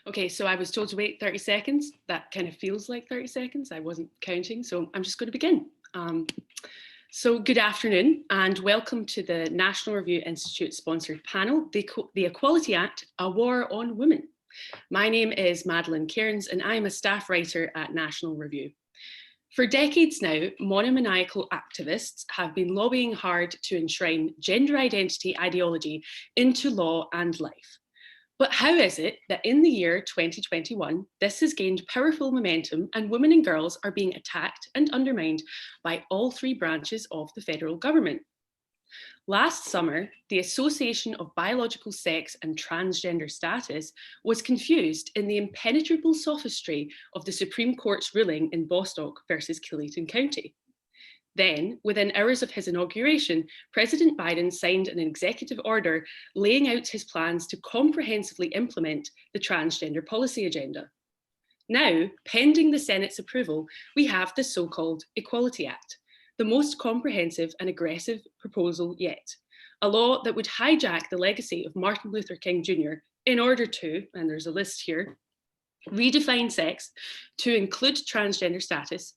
Okay, so I was told to wait 30 seconds. That kind of feels like 30 seconds. I wasn't counting, so I'm just going to begin. So good afternoon and welcome to the National Review Institute sponsored panel, the Equality Act, A War on Women. My name is Madeleine Cairns and I'm a staff writer at National Review. For decades now, monomaniacal activists have been lobbying hard to enshrine gender identity ideology into law and life. But how is it that in the year 2021, this has gained powerful momentum and women and girls are being attacked and undermined by all three branches of the federal government? Last summer, the Association of Biological Sex and Transgender Status was confused in the impenetrable sophistry of the Supreme Court's ruling in Bostock versus Killington County. Then, within hours of his inauguration, President Biden signed an executive order laying out his plans to comprehensively implement the transgender policy agenda. Now, pending the Senate's approval, we have the so-called Equality Act, the most comprehensive and aggressive proposal yet, a law that would hijack the legacy of Martin Luther King Jr. in order to, and there's a list here, redefine sex to include transgender status,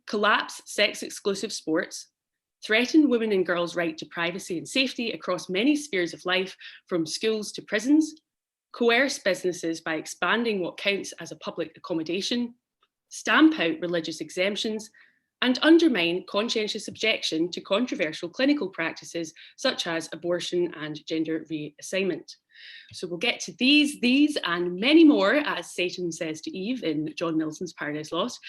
collapse sex-exclusive sports, threaten women and girls' right to privacy and safety across many spheres of life, from schools to prisons, coerce businesses by expanding what counts as a public accommodation, stamp out religious exemptions, and undermine conscientious objection to controversial clinical practices such as abortion and gender reassignment. So we'll get to these and many more, as Satan says to Eve in John Milton's Paradise Lost.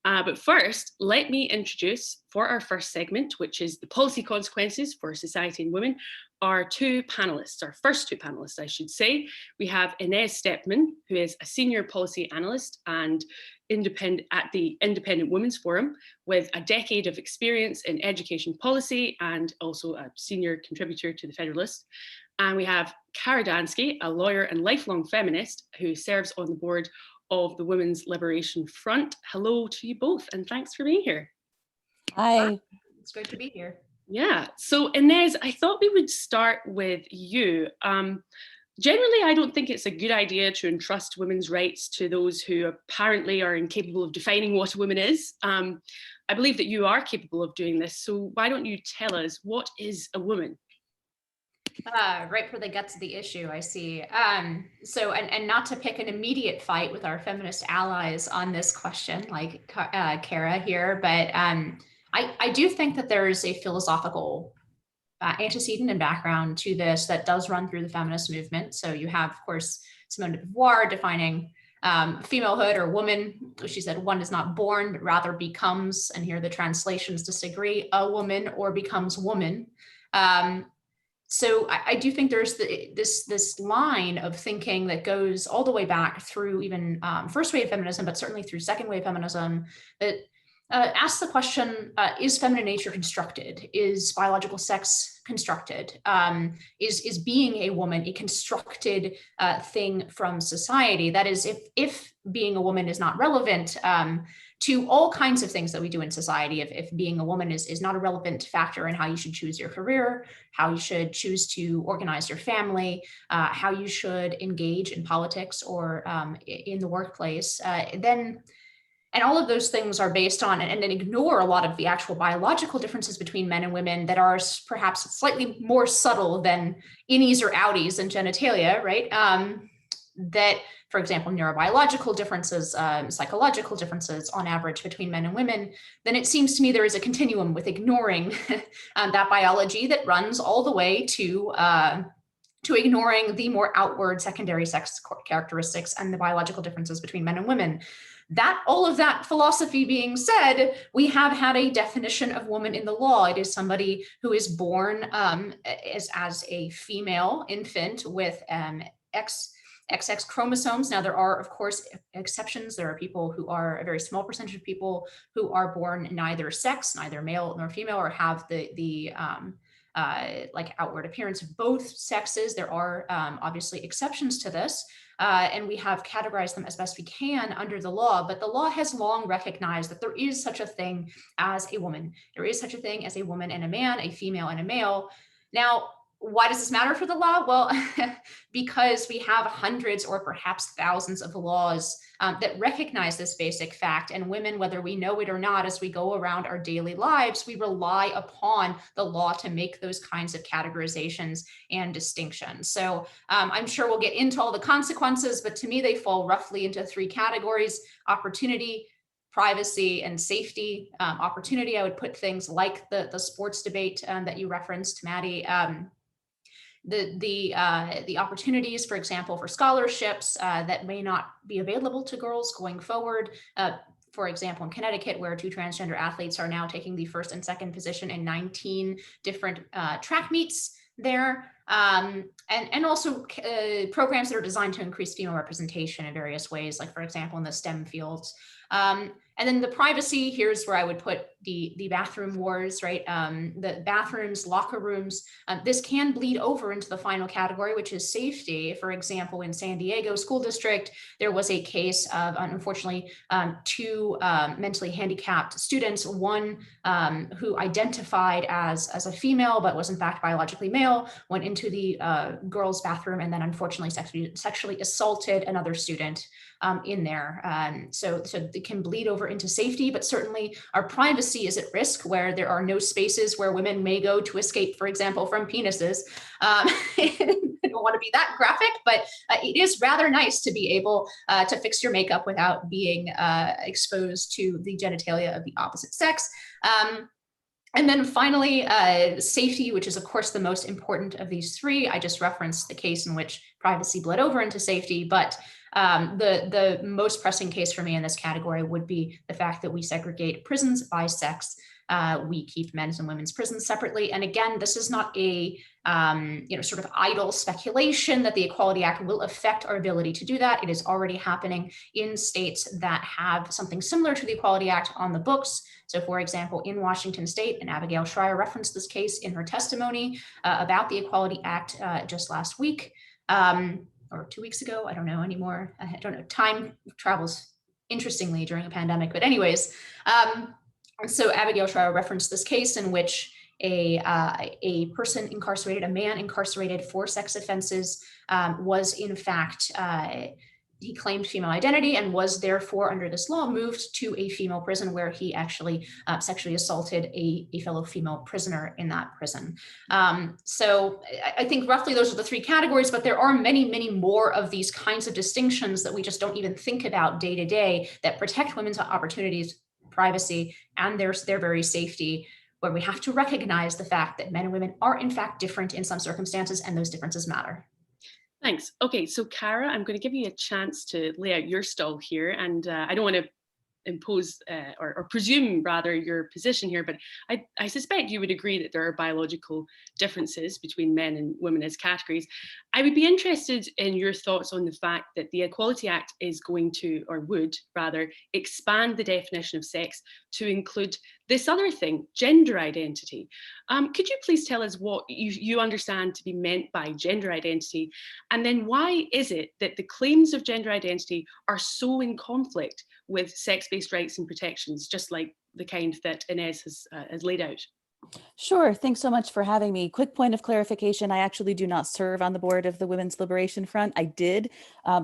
But first, let me introduce, for our first segment, which is the policy consequences for society and women, our two panelists, our first two panelists, I should say. We have Inez Stepman, who is a senior policy analyst and at the Independent Women's Forum, with a decade of experience in education policy and also a senior contributor to the Federalist. And we have Kara Dansky, a lawyer and lifelong feminist who serves on the board of the Women's Liberation Front. Hello to you both, and thanks for being here. Hi. It's great to be here. Yeah, so Inez, I thought we would start with you. Generally, I don't think it's a good idea to entrust women's rights to those who apparently are incapable of defining what a woman is. I believe that you are capable of doing this, so why don't you tell us, what is a woman? Right for the guts of the issue, I see. So, and not to pick an immediate fight with our feminist allies on this question, like Kara here, but I do think that there is a philosophical antecedent and background to this that does run through the feminist movement. So you have, of course, Simone de Beauvoir defining femalehood or woman. She said, one is not born, but rather becomes, and here the translations disagree, a woman or becomes woman. So I do think there's this line of thinking that goes all the way back through even first wave feminism, but certainly through second wave feminism, that asks the question, is feminine nature constructed? Is biological sex constructed? Is being a woman a constructed thing from society? That is, if being a woman is not relevant to all kinds of things that we do in society, if being a woman is not a relevant factor in how you should choose your career, how you should choose to organize your family, how you should engage in politics or in the workplace, then, and all of those things are based on and then ignore a lot of the actual biological differences between men and women that are perhaps slightly more subtle than innies or outies and genitalia, right? That, for example, neurobiological differences, psychological differences on average between men and women, then it seems to me there is a continuum with ignoring that biology that runs all the way to ignoring the more outward secondary sex characteristics and the biological differences between men and women. That, all of that philosophy being said, we have had a definition of woman in the law. It is somebody who is born as a female infant with XX chromosomes. Now, there are, of course, exceptions. There are people who are, a very small percentage of people who are born neither sex, neither male nor female, or have the like outward appearance of both sexes. There are obviously exceptions to this. And we have categorized them as best we can under the law, but the law has long recognized that there is such a thing as a woman. There is such a thing as a woman and a man, a female and a male. Now, Why does this matter for the law? Well, because we have hundreds or perhaps thousands of laws that recognize this basic fact. And women, whether we know it or not, as we go around our daily lives, we rely upon the law to make those kinds of categorizations and distinctions. So I'm sure we'll get into all the consequences, but to me, they fall roughly into three categories: opportunity, privacy, and safety. Opportunity, I would put things like the sports debate that you referenced, Maddie. The opportunities, for example, for scholarships that may not be available to girls going forward. For example, in Connecticut, where two transgender athletes are now taking the first and second position in 19 different track meets there. And also programs that are designed to increase female representation in various ways, like, for example, in the STEM fields. And then the privacy, here's where I would put the bathroom wars, right? The bathrooms, locker rooms, this can bleed over into the final category, which is safety. For example, in San Diego School District, there was a case of, unfortunately, two mentally handicapped students, one who identified as a female, but was in fact biologically male, went into the girls' bathroom and then unfortunately sexually assaulted another student in there. So it can bleed over into safety, but certainly our privacy is at risk, where there are no spaces where women may go to escape, for example, from penises. I don't want to be that graphic, but it is rather nice to be able to fix your makeup without being exposed to the genitalia of the opposite sex. And then finally, safety, which is, of course, the most important of these three. I just referenced the case in which privacy bled over into safety, but the most pressing case for me in this category would be the fact that we segregate prisons by sex. We keep men's and women's prisons separately. And again, this is not a sort of idle speculation that the Equality Act will affect our ability to do that. It is already happening in states that have something similar to the Equality Act on the books. So, for example, in Washington State, and Abigail Schreier referenced this case in her testimony about the Equality Act just last week. Or 2 weeks ago, I don't know anymore. I don't know. Time travels interestingly during a pandemic. But anyways, so Abigail Schreier referenced this case in which a person incarcerated, a man incarcerated for sex offenses, was in fact, he claimed female identity and was therefore, under this law, moved to a female prison where he actually sexually assaulted a fellow female prisoner in that prison. So I think roughly those are the three categories, but there are many, many more of these kinds of distinctions that we just don't even think about day to day that protect women's opportunities, privacy, and their very safety, where we have to recognize the fact that men and women are in fact different in some circumstances, and those differences matter. Thanks. Okay, so Cara, I'm going to give you a chance to lay out your stall here, and I don't want to impose or presume rather your position here, but I suspect you would agree that there are biological differences between men and women as categories. I would be interested in your thoughts on the fact that the Equality Act is going to, or would rather, expand the definition of sex to include this other thing, gender identity. Could you please tell us what you understand to be meant by gender identity? And then why is it that the claims of gender identity are so in conflict with sex-based rights and protections, just like the kind that Inez has laid out? Sure. Thanks so much for having me. Quick point of clarification. I actually do not serve on the board of the Women's Liberation Front. I did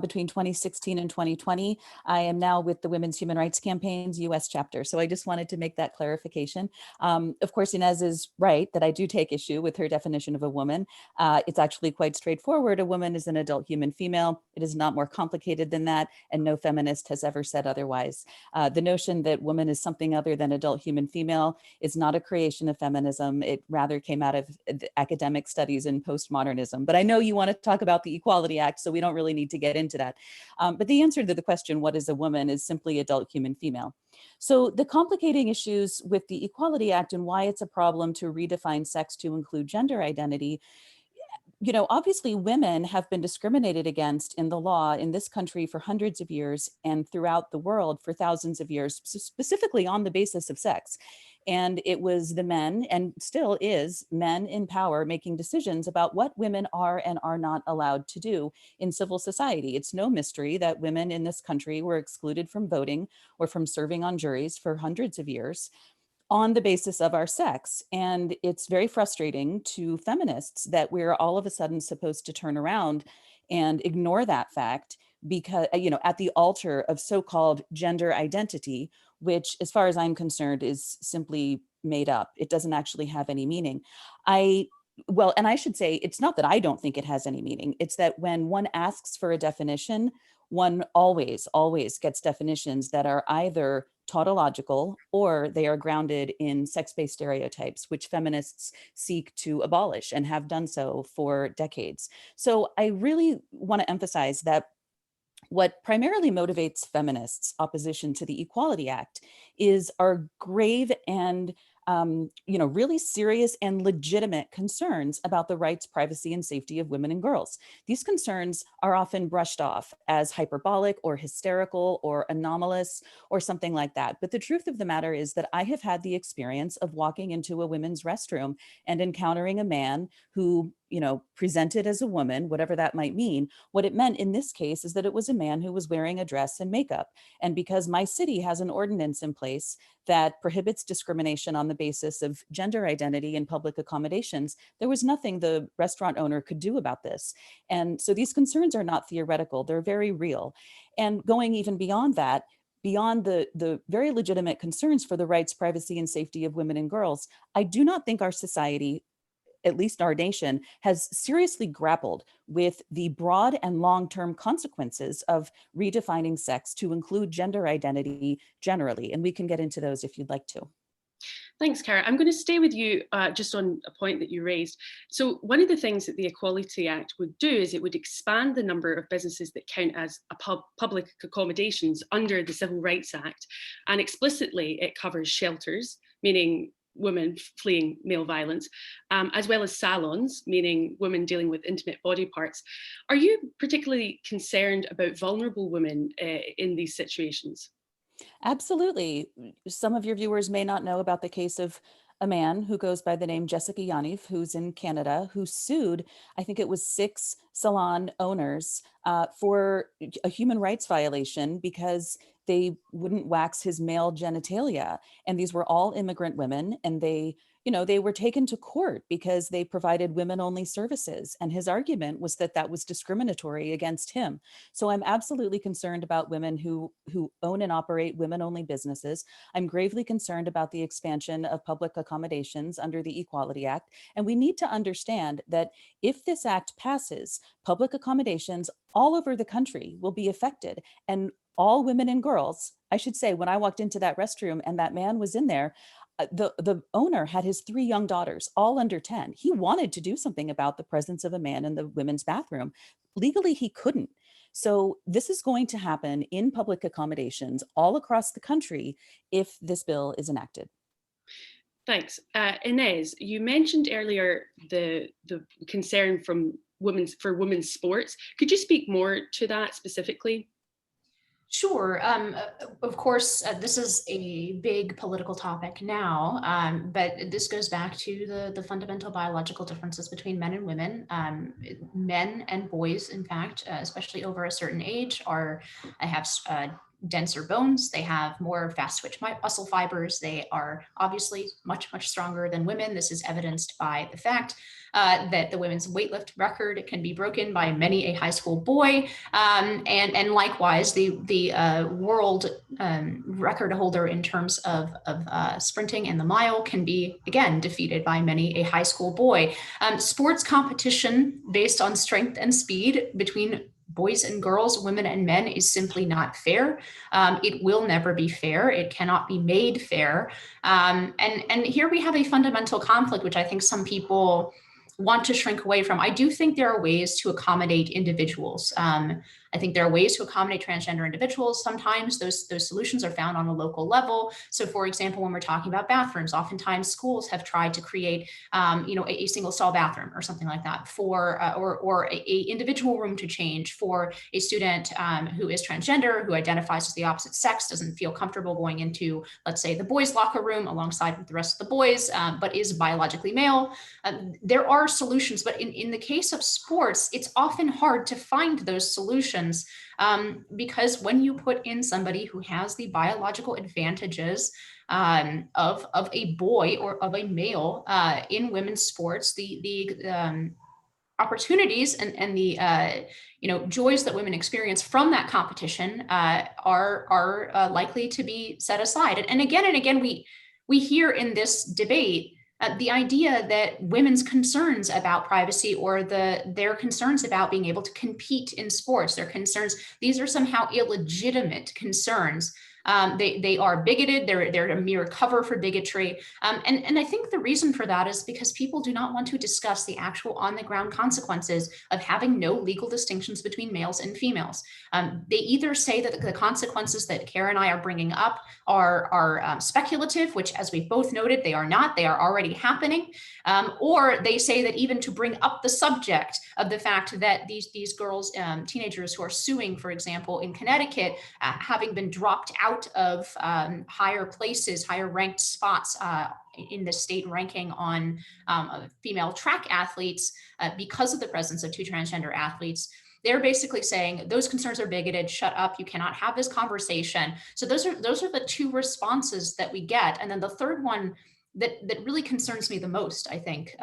between 2016 and 2020. I am now with the Women's Human Rights Campaign's US chapter. So I just wanted to make that clarification. Of course, Inez is right that I do take issue with her definition of a woman. It's actually quite straightforward. A woman is an adult human female. It is not more complicated than that. And no feminist has ever said otherwise. The notion that woman is something other than adult human female is not a creation of feminism. It rather came out of academic studies in postmodernism. But I know you want to talk about the Equality Act, so we don't really need to get into that. But the answer to the question, what is a woman, is simply adult human female. So the complicating issues with the Equality Act and why it's a problem to redefine sex to include gender identity, obviously women have been discriminated against in the law in this country for hundreds of years and throughout the world for thousands of years, specifically on the basis of sex. And it was the men, and still is men in power, making decisions about what women are and are not allowed to do in civil society. It's no mystery that women in this country were excluded from voting or from serving on juries for hundreds of years. on the basis of our sex. And it's very frustrating to feminists that we're all of a sudden supposed to turn around and ignore that fact because, at the altar of so-called gender identity, which as far as I'm concerned is simply made up. It doesn't actually have any meaning. And I should say, it's not that I don't think it has any meaning. It's that when one asks for a definition, one always gets definitions that are either tautological or they are grounded in sex-based stereotypes, which feminists seek to abolish and have done so for decades. So I really want to emphasize that what primarily motivates feminists' opposition to the Equality Act is our grave and really serious and legitimate concerns about the rights, privacy, and safety of women and girls. These concerns are often brushed off as hyperbolic or hysterical or anomalous or something like that. But the truth of the matter is that I have had the experience of walking into a women's restroom and encountering a man who, presented as a woman, whatever that might mean. What it meant in this case is that it was a man who was wearing a dress and makeup. And because my city has an ordinance in place that prohibits discrimination on the basis of gender identity in public accommodations, there was nothing the restaurant owner could do about this. And so these concerns are not theoretical, they're very real. And going even beyond that, beyond the very legitimate concerns for the rights, privacy, and safety of women and girls, I do not think our society, at least our nation, has seriously grappled with the broad and long-term consequences of redefining sex to include gender identity generally. And we can get into those if you'd like to. Thanks, Cara. I'm going to stay with you just on a point that you raised. So one of the things that the Equality Act would do is it would expand the number of businesses that count as public accommodations under the Civil Rights Act. And explicitly, it covers shelters, meaning women fleeing male violence, as well as salons, meaning women dealing with intimate body parts. Are you particularly concerned about vulnerable women in these situations? Absolutely. Some of your viewers may not know about the case of a man who goes by the name Jessica Yaniv, who's in Canada, who sued, I think it was 6 salon owners for a human rights violation because they wouldn't wax his male genitalia. And these were all immigrant women, and they were taken to court because they provided women-only services. And his argument was that that was discriminatory against him. So I'm absolutely concerned about women who own and operate women-only businesses. I'm gravely concerned about the expansion of public accommodations under the Equality Act. And we need to understand that if this act passes, public accommodations all over the country will be affected. And all women and girls, I should say, when I walked into that restroom and that man was in there, the owner had his 3 young daughters, all under 10. He wanted to do something about the presence of a man in the women's bathroom. Legally, he couldn't. So this is going to happen in public accommodations all across the country if this bill is enacted. Thanks. Inez, you mentioned earlier the concern for women's sports. Could you speak more to that specifically? Sure. Of course, this is a big political topic now, but this goes back to the fundamental biological differences between men and women. Men and boys, in fact, especially over a certain age, have denser bones. They have more fast twitch muscle fibers. They are obviously much, much stronger than women. This is evidenced by the fact that the women's weightlift record can be broken by many a high school boy. And likewise, the world record holder in terms of sprinting and the mile can be, again, defeated by many a high school boy. Sports competition based on strength and speed between boys and girls, women and men is simply not fair. It will never be fair. It cannot be made fair. And here we have a fundamental conflict, which I think some people want to shrink away from. I do think there are ways to accommodate individuals. I think there are ways to accommodate transgender individuals. Sometimes those solutions are found on a local level. So for example, when we're talking about bathrooms, oftentimes schools have tried to create a single stall bathroom or something like that for or a individual room to change for a student who is transgender, who identifies as the opposite sex, doesn't feel comfortable going into, let's say, the boys' locker room alongside with the rest of the boys, but is biologically male. There are solutions, but in the case of sports, it's often hard to find those solutions accommodations, because when you put in somebody who has the biological advantages of a boy or of a male in women's sports, the opportunities and the joys that women experience from that competition are likely to be set aside. And again, we hear in this debate the idea that women's concerns about privacy or their concerns about being able to compete in sports, their concerns, these are somehow illegitimate concerns. They are bigoted. They're a mere cover for bigotry. And I think the reason for that is because people do not want to discuss the actual on-the-ground consequences of having no legal distinctions between males and females. They either say that the consequences that Kara and I are bringing up are speculative, which, as we've both noted, they are not. They are already happening. Or they say that even to bring up the subject of the fact that these girls, teenagers who are suing, for example, in Connecticut, having been dropped out of higher places, higher ranked spots in the state ranking on female track athletes because of the presence of two transgender athletes, they're basically saying those concerns are bigoted, shut up, you cannot have this conversation. So those are the two responses that we get. And then the third one that really concerns me the most, I think,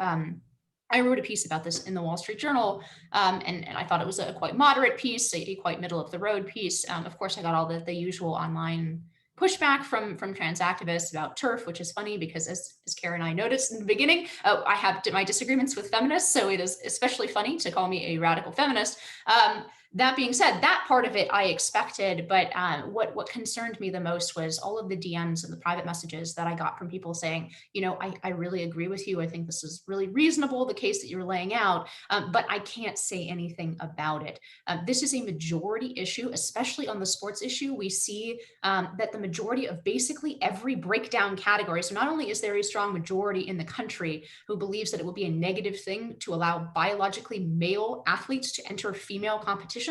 I wrote a piece about this in the Wall Street Journal, and I thought it was a quite moderate piece, a quite middle of the road piece. Of course, I got all the usual online pushback from trans activists about TERF, which is funny because as Kara and I noticed in the beginning, I have my disagreements with feminists, so it is especially funny to call me a radical feminist. That being said, that part of it I expected, but what concerned me the most was all of the DMs and the private messages that I got from people saying, I really agree with you. I think this is really reasonable, the case that you're laying out, but I can't say anything about it. This is a majority issue, especially on the sports issue. We see that the majority of basically every breakdown category, so not only is there a strong majority in the country who believes that it will be a negative thing to allow biologically male athletes to enter female competitions,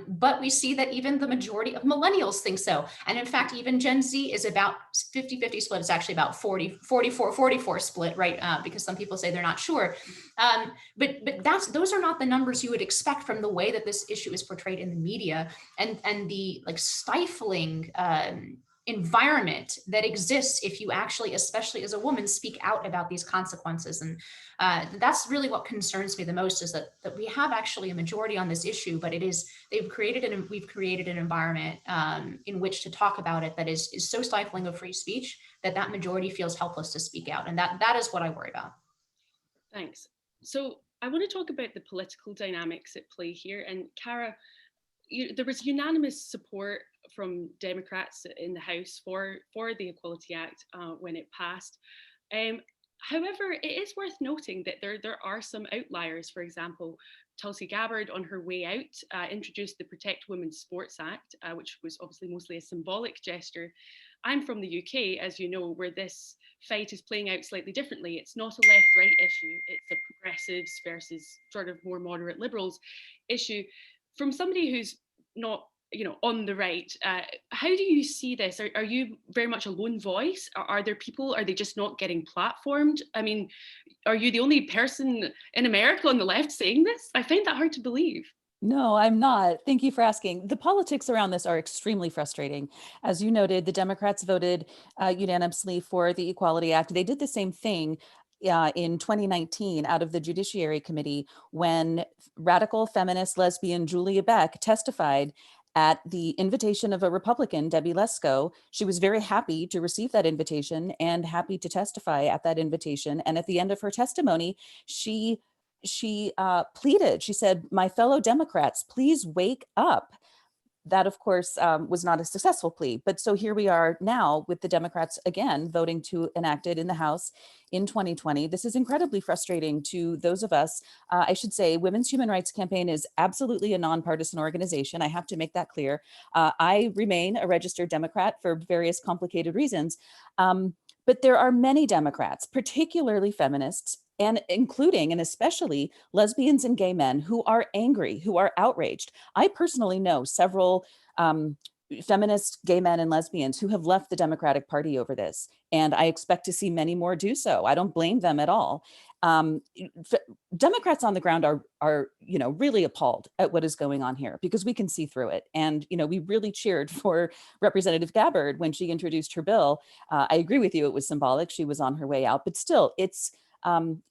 but we see that even the majority of millennials think so. And in fact, even Gen Z is about 50-50 split. It's actually about 44 split, right? Because some people say they're not sure. But those are not the numbers you would expect from the way that this issue is portrayed in the media and the stifling environment that exists if you actually, especially as a woman, speak out about these consequences. And that's really what concerns me the most, is that we have actually a majority on this issue, but we've created an environment in which to talk about it that is so stifling of free speech that majority feels helpless to speak out. And that is what I worry about. Thanks. So I want to talk about the political dynamics at play here. And Kara, there was unanimous support from Democrats in the House for the Equality Act when it passed. However, it is worth noting that there are some outliers. For example, Tulsi Gabbard, on her way out, introduced the Protect Women's Sports Act, which was obviously mostly a symbolic gesture. I'm from the UK, as you know, where this fight is playing out slightly differently. It's not a left-right issue. It's a progressives versus sort of more moderate liberals issue. From somebody who's not on the right, how do you see this? Are you very much a lone voice? Are there people, are they just not getting platformed? I mean, are you the only person in America on the left saying this? I find that hard to believe. No, I'm not. Thank you for asking. The politics around this are extremely frustrating. As you noted, the Democrats voted unanimously for the Equality Act. They did the same thing in 2019 out of the Judiciary Committee when radical feminist lesbian Julia Beck testified at the invitation of a Republican, Debbie Lesko. She was very happy to receive that invitation and happy to testify at that invitation. And at the end of her testimony, she pleaded. She said, "My fellow Democrats, please wake up." That, of course, was not a successful plea. But so here we are now with the Democrats again voting to enact it in the House in 2020. This is incredibly frustrating to those of us. I should say Women's Human Rights Campaign is absolutely a nonpartisan organization. I have to make that clear. I remain a registered Democrat for various complicated reasons. But there are many Democrats, particularly feminists, and including and especially lesbians and gay men who are angry, who are outraged. I personally know several feminist gay men and lesbians who have left the Democratic Party over this. And I expect to see many more do so. I don't blame them at all. Democrats on the ground are really appalled at what is going on here because we can see through it. And, we really cheered for Representative Gabbard when she introduced her bill. I agree with you. It was symbolic. She was on her way out, but still it's an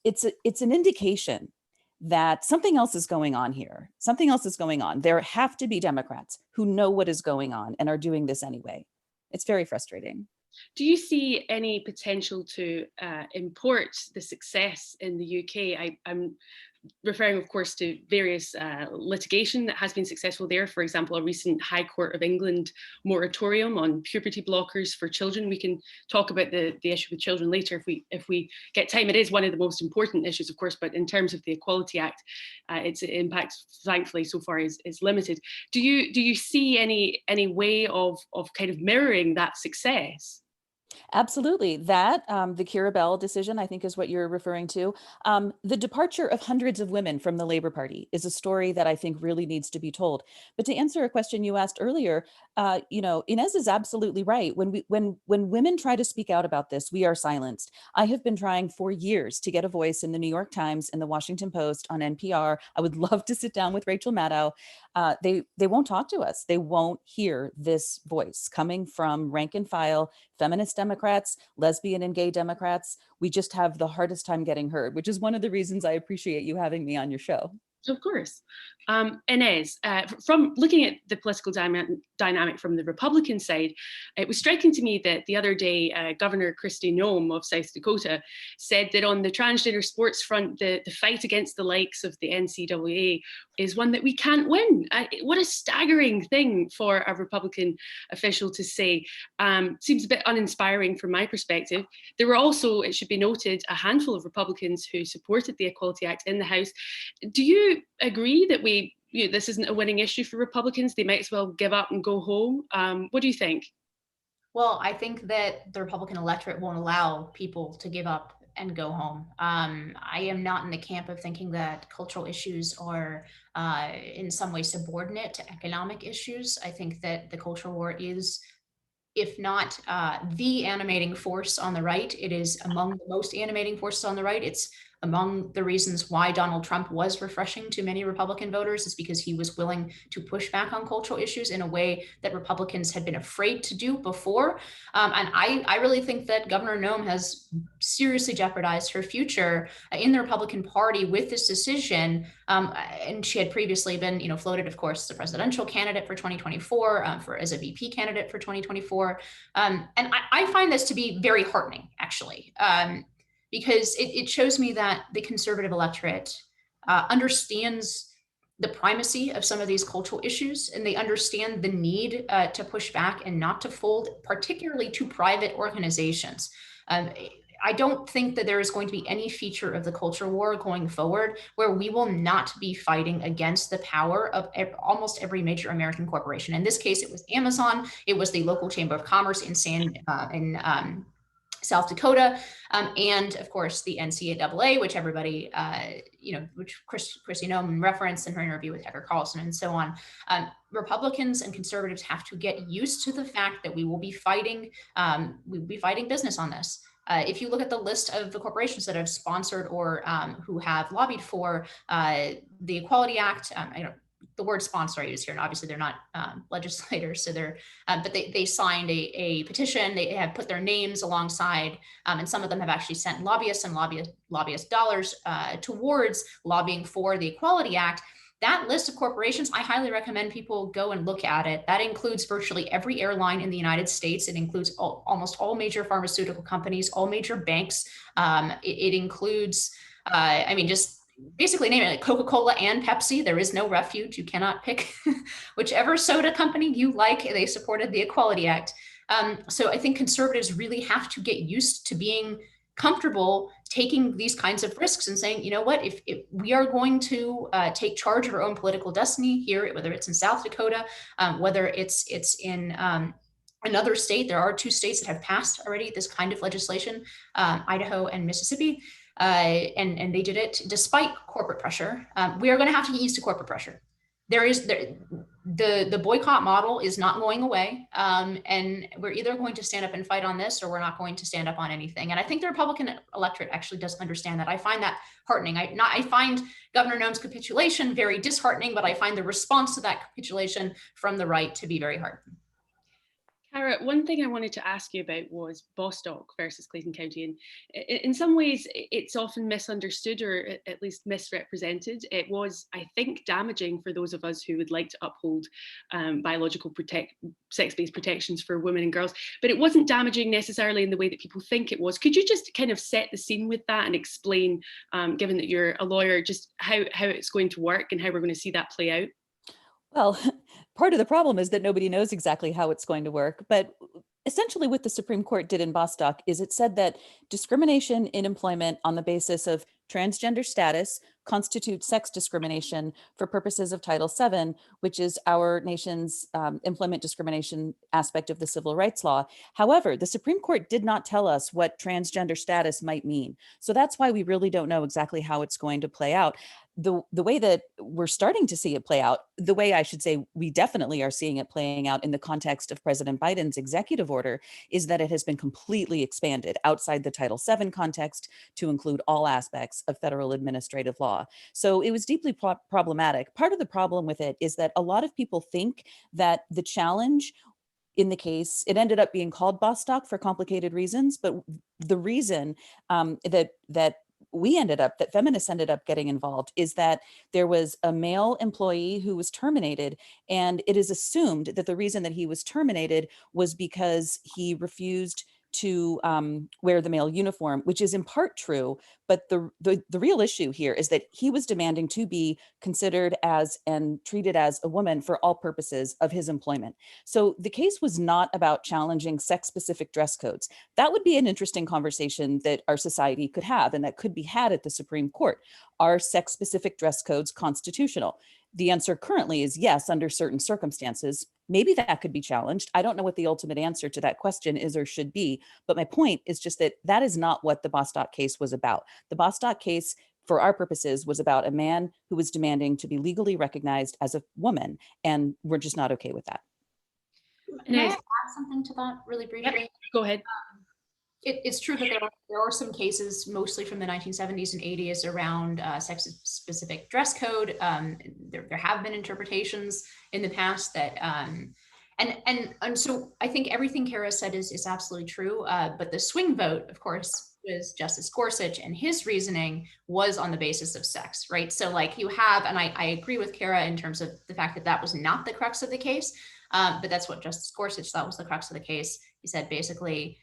indication that something else is going on here. Something else is going on. There have to be Democrats who know what is going on and are doing this anyway. It's very frustrating. Do you see any potential to import the success in the UK? I'm referring, of course, to various litigation that has been successful there. For example, a recent High Court of England moratorium on puberty blockers for children. We can talk about the issue with children later if we get time. It is one of the most important issues, of course, but in terms of the Equality Act, its impact, thankfully, so far is limited. Do you see any way of kind of mirroring that success? Absolutely. That, the Kira Bell decision, I think is what you're referring to. The departure of hundreds of women from the Labor Party is a story that I think really needs to be told. But to answer a question you asked earlier, Inez is absolutely right. When women try to speak out about this, we are silenced. I have been trying for years to get a voice in the New York Times and the Washington Post, on NPR. I would love to sit down with Rachel Maddow. They won't talk to us. They won't hear this voice coming from rank and file feminist Democrats, lesbian and gay Democrats. We just have the hardest time getting heard, which is one of the reasons I appreciate you having me on your show. Of course. Inez, from looking at the political dynamic from the Republican side, it was striking to me that the other day, Governor Kristi Noem of South Dakota said that on the transgender sports front, the fight against the likes of the NCAA is one that we can't win. What a staggering thing for a Republican official to say. Seems a bit uninspiring from my perspective. There were also, it should be noted, a handful of Republicans who supported the Equality Act in the House. Do you agree that this isn't a winning issue for Republicans? They might as well give up and go home. What do you think? Well, I think that the Republican electorate won't allow people to give up and go home. I am not in the camp of thinking that cultural issues are in some way subordinate to economic issues. I think that the culture war is, if not the animating force on the right, it is among the most animating forces on the right. It's among the reasons why Donald Trump was refreshing to many Republican voters, is because he was willing to push back on cultural issues in a way that Republicans had been afraid to do before. And I really think that Governor Noem has seriously jeopardized her future in the Republican Party with this decision. And she had previously been, floated, of course, as a presidential candidate for 2024, as a VP candidate for 2024. And I find this to be very heartening, actually. Because it shows me that the conservative electorate understands the primacy of some of these cultural issues, and they understand the need to push back and not to fold, particularly to private organizations. I don't think that there is going to be any feature of the culture war going forward where we will not be fighting against the power of almost every major American corporation. In this case, it was Amazon. It was the local chamber of commerce in South Dakota, and of course the NCAA, which everybody, which Kristi Noem referenced in her interview with Tucker Carlson and so on. Republicans and conservatives have to get used to the fact that we will be fighting business on this. If you look at the list of the corporations that have sponsored or who have lobbied for the Equality Act, the word sponsor I use here, and obviously they're not legislators, so but they signed a petition. They have put their names alongside, and some of them have actually sent lobbyists and lobbyist dollars towards lobbying for the Equality Act. That list of corporations, I highly recommend people go and look at it. That includes virtually every airline in the United States. It includes almost all major pharmaceutical companies, all major banks. It includes, just basically name it, like Coca-Cola and Pepsi. There is no refuge. You cannot pick whichever soda company you like. They supported the Equality Act. So I think conservatives really have to get used to being comfortable taking these kinds of risks and saying, you know what, if we are going to take charge of our own political destiny here, whether it's in South Dakota, whether it's in another state. There are 2 states that have passed already this kind of legislation, Idaho and Mississippi. And they did it despite corporate pressure. We are going to have to get used to corporate pressure. The boycott model is not going away, and we're either going to stand up and fight on this, or we're not going to stand up on anything. And I think the Republican electorate actually does understand that. I find that heartening. I find Governor Noem's capitulation very disheartening, but I find the response to that capitulation from the right to be very heartening. Cara, one thing I wanted to ask you about was Bostock versus Clayton County. And in some ways, it's often misunderstood or at least misrepresented. It was, I think, damaging for those of us who would like to uphold biological sex-based protections for women and girls, but it wasn't damaging necessarily in the way that people think it was. Could you just kind of set the scene with that and explain, given that you're a lawyer, just how it's going to work and how we're going to see that play out? Well, part of the problem is that nobody knows exactly how it's going to work. But essentially what the Supreme Court did in Bostock is it said that discrimination in employment on the basis of transgender status constitutes sex discrimination for purposes of Title VII, which is our nation's employment discrimination aspect of the civil rights law. However, the Supreme Court did not tell us what transgender status might mean. So that's why we really don't know exactly how it's going to play out. The way that we're starting to see it play out, the way I should say we definitely are seeing it playing out in the context of President Biden's executive order, is that it has been completely expanded outside the Title VII context to include all aspects of federal administrative law. So it was deeply problematic. Part of the problem with it is that a lot of people think that the challenge in the case, it ended up being called Bostock for complicated reasons, but the reason that feminists ended up getting involved is that there was a male employee who was terminated, and it is assumed that the reason that he was terminated was because he refused to wear the male uniform, which is in part true. But the real issue here is that he was demanding to be considered as and treated as a woman for all purposes of his employment. So the case was not about challenging sex-specific dress codes. That would be an interesting conversation that our society could have and that could be had at the Supreme Court. Are sex-specific dress codes constitutional? The answer currently is yes, under certain circumstances. Maybe that could be challenged. I don't know what the ultimate answer to that question is or should be, but my point is just that that is not what the Bostock case was about. The Bostock case, for our purposes, was about a man who was demanding to be legally recognized as a woman, and we're just not okay with that. May I add something to that really briefly? Yep, go ahead. It's true that there are some cases, mostly from the 1970s and 80s, around sex-specific dress code. There have been interpretations in the past that, and so I think everything Cara said is absolutely true. But the swing vote, of course, was Justice Gorsuch, and his reasoning was on the basis of sex, right? So like you have, and I agree with Cara in terms of the fact that that was not the crux of the case, but that's what Justice Gorsuch thought was the crux of the case. He said basically,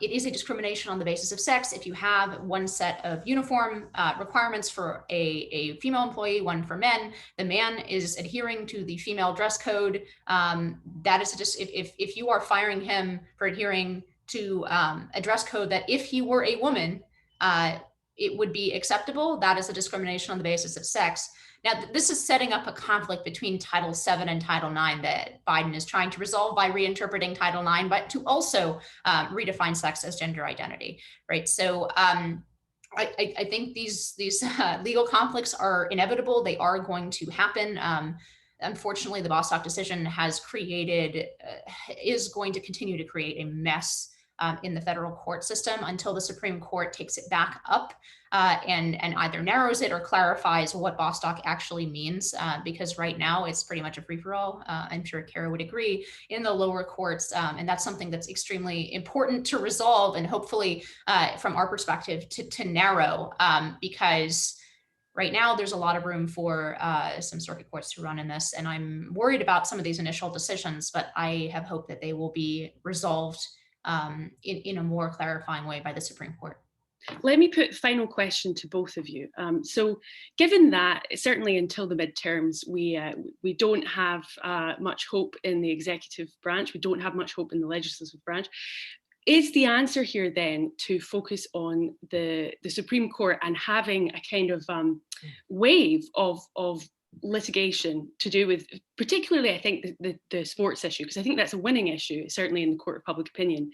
it is a discrimination on the basis of sex. If you have one set of uniform requirements for a female employee, one for men, the man is adhering to the female dress code. That is just, if you are firing him for adhering to a dress code that if he were a woman, it would be acceptable, that is a discrimination on the basis of sex. Now, this is setting up a conflict between Title VII and Title IX that Biden is trying to resolve by reinterpreting Title IX, but to also redefine sex as gender identity, right? So I think these legal conflicts are inevitable. They are going to happen. Unfortunately, the Bostock decision is going to continue to create a mess in the federal court system until the Supreme Court takes it back up and either narrows it or clarifies what Bostock actually means, because right now it's pretty much a free-for-all. I'm sure Cara would agree in the lower courts, and that's something that's extremely important to resolve and hopefully from our perspective to narrow, because right now there's a lot of room for some circuit courts to run in this, and I'm worried about some of these initial decisions, but I have hope that they will be resolved in a more clarifying way by the Supreme Court. Let me put the final question to both of you. So given that, certainly until the midterms, we don't have much hope in the executive branch, we don't have much hope in the legislative branch. Is the answer here then to focus on the Supreme Court and having a kind of wave of litigation to do with, particularly I think the sports issue, because I think that's a winning issue, certainly in the court of public opinion.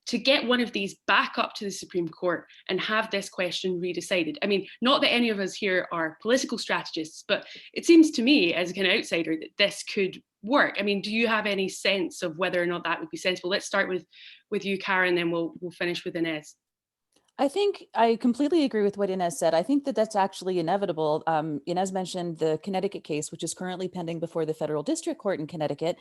to get one of these back up to the Supreme Court and have this question redecided. I mean, not that any of us here are political strategists, but it seems to me as a kind of outsider that this could work. I mean, do you have any sense of whether or not that would be sensible? Let's start with you, Karen, and then we'll finish with Inez. I think I completely agree with what Inez said. I think that that's actually inevitable. Inez mentioned the Connecticut case, which is currently pending before the Federal District Court in Connecticut.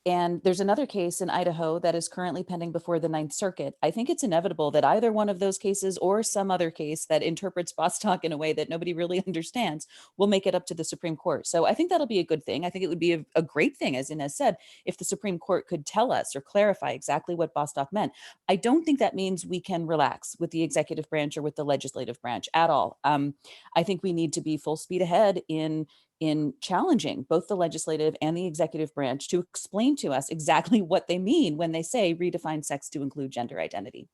And there's another case in Idaho that is currently pending before the Ninth Circuit. I think it's inevitable that either one of those cases or some other case that interprets Bostock in a way that nobody really understands will make it up to the Supreme Court. So I think that'll be a good thing. I think it would be a great thing, as Inez said, if the Supreme Court could tell us or clarify exactly what Bostock meant. I don't think that means we can relax with the executive branch or with the legislative branch at all. I think we need to be full speed ahead in challenging both the legislative and the executive branch to explain to us exactly what they mean when they say redefine sex to include gender identity.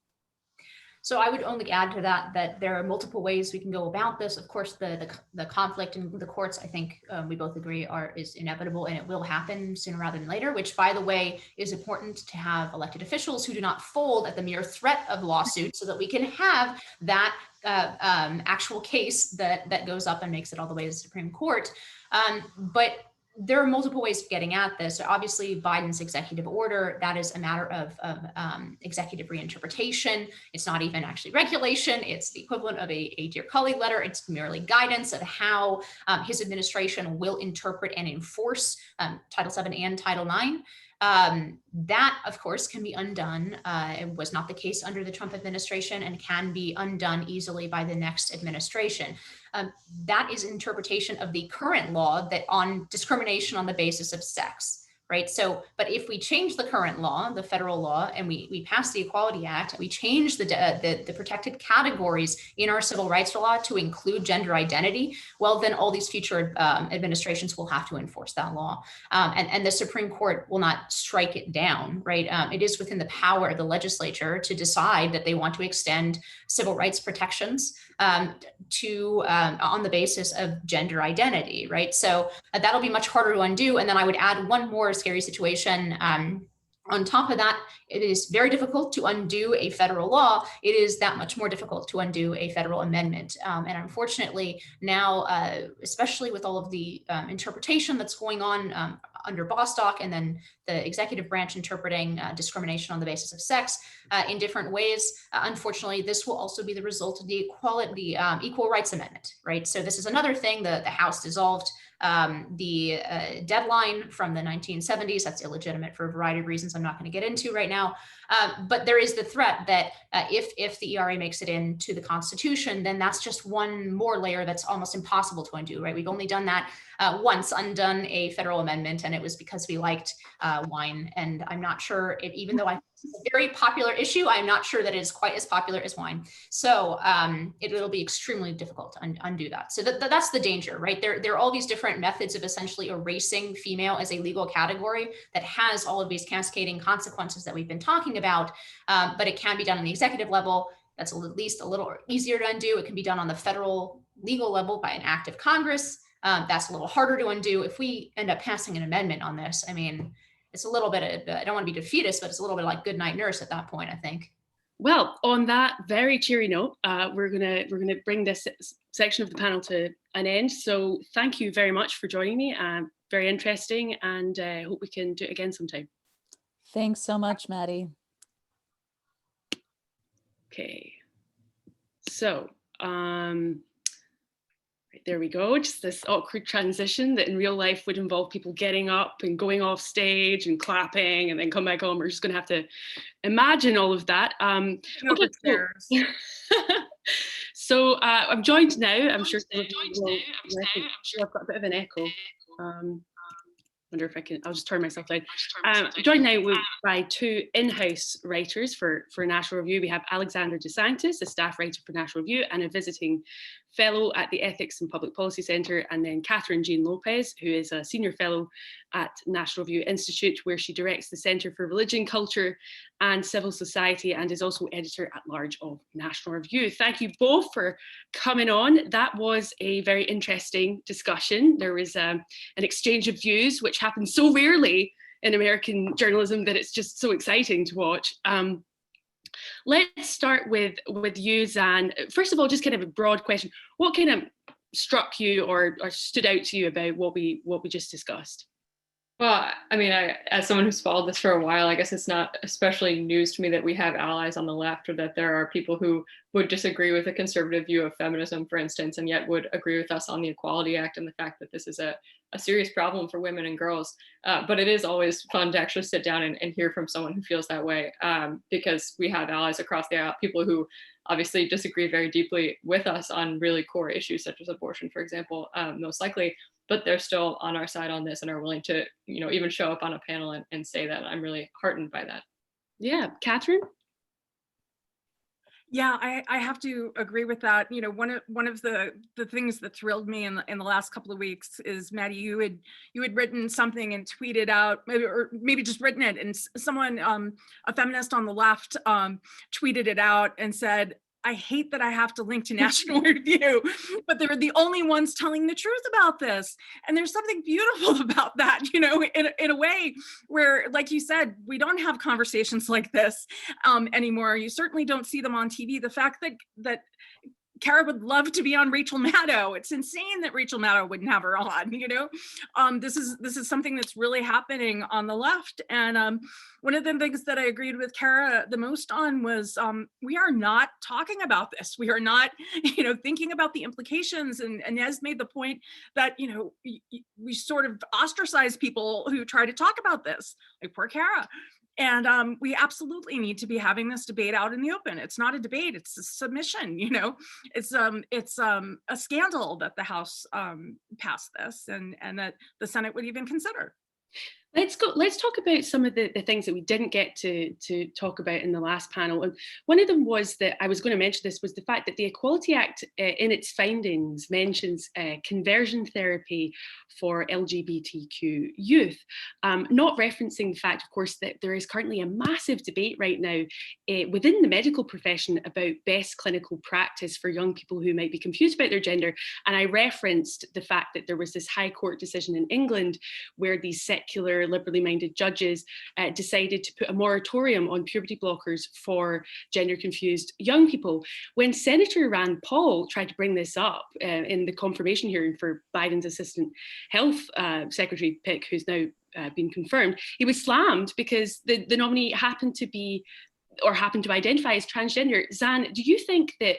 So I would only add to that there are multiple ways we can go about this. Of course, the conflict in the courts, I think we both agree is inevitable, and it will happen sooner rather than later, which, by the way, is important to have elected officials who do not fold at the mere threat of lawsuit, so that we can have that actual case that goes up and makes it all the way to the Supreme Court. But there are multiple ways of getting at this. Obviously, Biden's executive order, that is a matter of executive reinterpretation. It's not even actually regulation. It's the equivalent of a Dear Colleague letter. It's merely guidance of how his administration will interpret and enforce Title VII and Title IX. That, of course, can be undone. It was not the case under the Trump administration and can be undone easily by the next administration. That is interpretation of the current law that on discrimination on the basis of sex, right? So, but if we change the current law, the federal law, and we pass the Equality Act, we change the protected categories in our civil rights law to include gender identity, well, then all these future administrations will have to enforce that law. And the Supreme Court will not strike it down, right? It is within the power of the legislature to decide that they want to extend civil rights protections to on the basis of gender identity, right? So that'll be much harder to undo. And then I would add one more scary situation. On top of that, it is very difficult to undo a federal law. It is that much more difficult to undo a federal amendment. And unfortunately, now, especially with all of the interpretation that's going on under Bostock, and then the executive branch interpreting discrimination on the basis of sex in different ways, unfortunately, this will also be the result of the Equal Rights Amendment, right? So this is another thing. The House dissolved the deadline from the 1970s. That's illegitimate for a variety of reasons I'm not going to get into right now. But there is the threat that if the ERA makes it into the Constitution, then that's just one more layer that's almost impossible to undo, right? We've only done that once, undone a federal amendment, and it was because we liked wine. And I'm not sure if, even though it's a very popular issue, I'm not sure that it is quite as popular as wine. So it'll be extremely difficult to undo that. So that's the danger, right? There are all these different methods of essentially erasing female as a legal category that has all of these cascading consequences that we've been talking about, but it can be done on the executive level. That's at least a little easier to undo. It can be done on the federal legal level by an act of Congress. That's a little harder to undo. If we end up passing an amendment on this, I mean, it's a little bit of, I don't want to be defeatist, but it's a little bit like good night nurse at that point, I think. Well, on that very cheery note, we're gonna bring this section of the panel to an end. So thank you very much for joining me. Very interesting, and hope we can do it again sometime. Thanks so much, Maddie. Okay, so there we go. Just this awkward transition that in real life would involve people getting up and going off stage and clapping and then come back on. We're just going to have to imagine all of that. Okay, so I'm joined now. I'm sure I've got a bit of an echo. Wonder if I can, I'll just turn myself down. I'm joined now by two in-house writers for National Review. We have Alexandra DeSantis, a staff writer for National Review and a visiting fellow at the Ethics and Public Policy Centre, and then Catherine Jean Lopez, who is a senior fellow at National Review Institute, where she directs the Centre for Religion, Culture and Civil Society, and is also editor-at-large of National Review. Thank you both for coming on. That was a very interesting discussion. There was an exchange of views, which happens so rarely in American journalism that it's just so exciting to watch. Let's start with you, Zan. First of all, just kind of a broad question. What kind of struck you or stood out to you about what we just discussed? Well, I mean, as someone who's followed this for a while, I guess it's not especially news to me that we have allies on the left, or that there are people who would disagree with a conservative view of feminism, for instance, and yet would agree with us on the Equality Act and the fact that this is a serious problem for women and girls. But it is always fun to actually sit down and hear from someone who feels that way, because we have allies across the aisle, people who obviously disagree very deeply with us on really core issues such as abortion, for example, most likely. But they're still on our side on this and are willing to, even show up on a panel and say that. I'm really heartened by that. Yeah, Catherine? Yeah, I have to agree with that. One of the things that thrilled me in the last couple of weeks is, Maddie, you had written something and tweeted out, maybe just written it, and someone, a feminist on the left, tweeted it out and said, I hate that I have to link to National Review, but they're the only ones telling the truth about this. And there's something beautiful about that, in a way where, like you said, we don't have conversations like this anymore. You certainly don't see them on TV. The fact that Kara would love to be on Rachel Maddow. It's insane that Rachel Maddow wouldn't have her on, This is something that's really happening on the left. And one of the things that I agreed with Kara the most on was we are not talking about this. We are not, thinking about the implications. And Nez made the point that, we sort of ostracize people who try to talk about this, like poor Kara. And we absolutely need to be having this debate out in the open. It's not a debate, it's a submission, It's a scandal that the House passed this and that the Senate would even consider. Let's talk about some of the things that we didn't get to talk about in the last panel. And one of them was that I was going to mention this was the fact that the Equality Act in its findings mentions conversion therapy for LGBTQ youth, not referencing the fact, of course, that there is currently a massive debate right now within the medical profession about best clinical practice for young people who might be confused about their gender. And I referenced the fact that there was this High Court decision in England where these secular liberally minded judges decided to put a moratorium on puberty blockers for gender confused young people. When Senator Rand Paul tried to bring this up in the confirmation hearing for Biden's assistant health secretary pick, who's now been confirmed, he was slammed because the nominee happened to identify as transgender. Zan, do you think that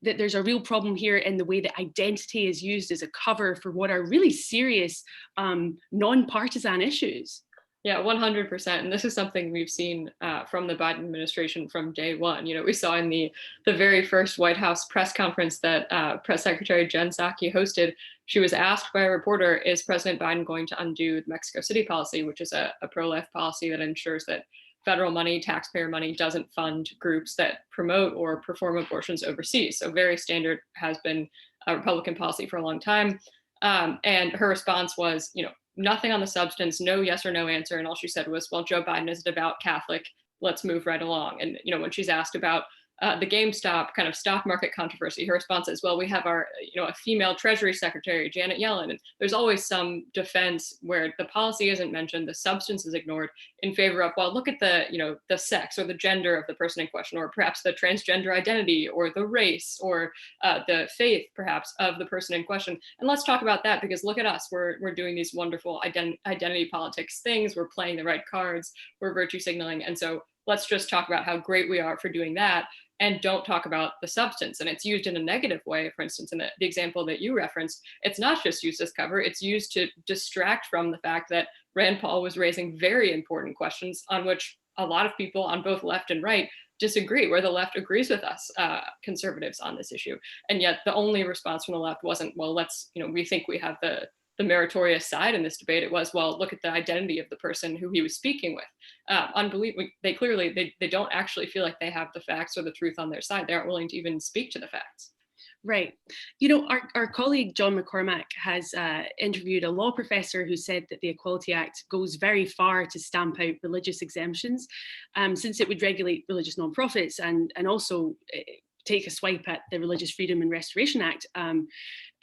there's a real problem here in the way that identity is used as a cover for what are really serious non-partisan issues? Yeah, 100%. And this is something we've seen from the Biden administration from day one. We saw in the very first White House press conference that Press Secretary Jen Psaki hosted, she was asked by a reporter, is President Biden going to undo the Mexico City policy, which is a pro-life policy that ensures that federal money, taxpayer money, doesn't fund groups that promote or perform abortions overseas. So very standard, has been a Republican policy for a long time. And her response was, nothing on the substance, no yes or no answer. And all she said was, well, Joe Biden is a devout Catholic. Let's move right along. And, when she's asked about the GameStop kind of stock market controversy, her response is, well, we have our, a female Treasury Secretary, Janet Yellen. And there's always some defense where the policy isn't mentioned, the substance is ignored in favor of, well, look at the, the sex or the gender of the person in question, or perhaps the transgender identity or the race or the faith, perhaps, of the person in question. And let's talk about that, because look at us, we're doing these wonderful identity politics things. We're playing the right cards, we're virtue signaling. And so let's just talk about how great we are for doing that, and don't talk about the substance. And it's used in a negative way. For instance, in the example that you referenced, it's not just used as cover, it's used to distract from the fact that Rand Paul was raising very important questions on which a lot of people on both left and right disagree, where the left agrees with us, conservatives, on this issue. And yet the only response from the left wasn't, well, let's, we think we have the meritorious side in this debate. It was, well, look at the identity of the person who he was speaking with. Unbelievable. They clearly, they don't actually feel like they have the facts or the truth on their side. They aren't willing to even speak to the facts. Right. Our colleague John McCormack has interviewed a law professor who said that the Equality Act goes very far to stamp out religious exemptions, since it would regulate religious nonprofits and also take a swipe at the Religious Freedom and Restoration Act.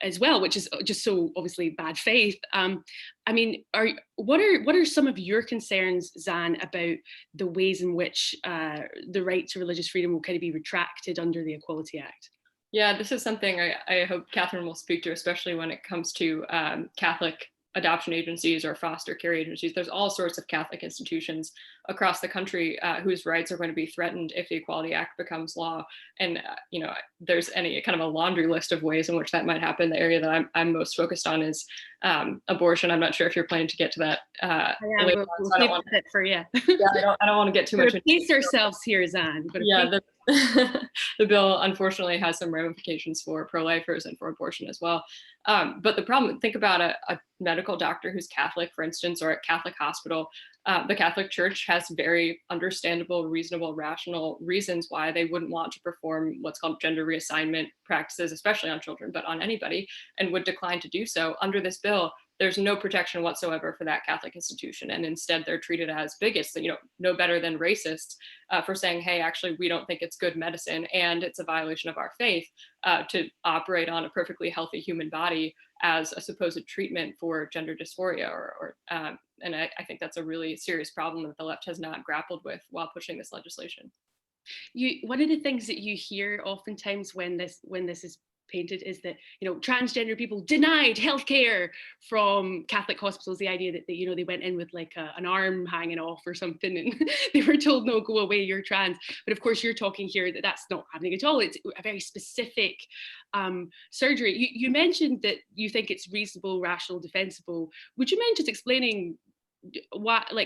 as well, which is just so obviously bad faith. I mean, what are some of your concerns, Zan, about the ways in which the right to religious freedom will kind of be retracted under the Equality Act? Yeah, this is something I hope Catherine will speak to, especially when it comes to Catholic adoption agencies or foster care agencies. There's all sorts of Catholic institutions across the country whose rights are going to be threatened if the Equality Act becomes law. And there's any kind of a laundry list of ways in which that might happen. The area that I'm most focused on is abortion. I'm not sure if you're planning to get to that later on, so I don't want to, for you. Yeah, I don't want to get too much into pace ourselves here, Zan. Yeah, the bill unfortunately has some ramifications for pro-lifers and for abortion as well. But the problem, think about a medical doctor who's Catholic, for instance, or a Catholic hospital. The Catholic Church has very understandable, reasonable, rational reasons why they wouldn't want to perform what's called gender reassignment practices, especially on children, but on anybody, and would decline to do so. Under this bill, there's no protection whatsoever for that Catholic institution. And instead they're treated as bigots, no better than racists for saying, hey, actually, we don't think it's good medicine and it's a violation of our faith to operate on a perfectly healthy human body as a supposed treatment for gender dysphoria and I think that's a really serious problem that the left has not grappled with while pushing this legislation. One of the things that you hear oftentimes when this is painted is that transgender people denied healthcare from Catholic hospitals. The idea that they went in with like an arm hanging off or something, and they were told, no, go away, you're trans. But of course, you're talking here that that's not happening at all. It's a very specific surgery. You mentioned that you think it's reasonable, rational, defensible. Would you mind just explaining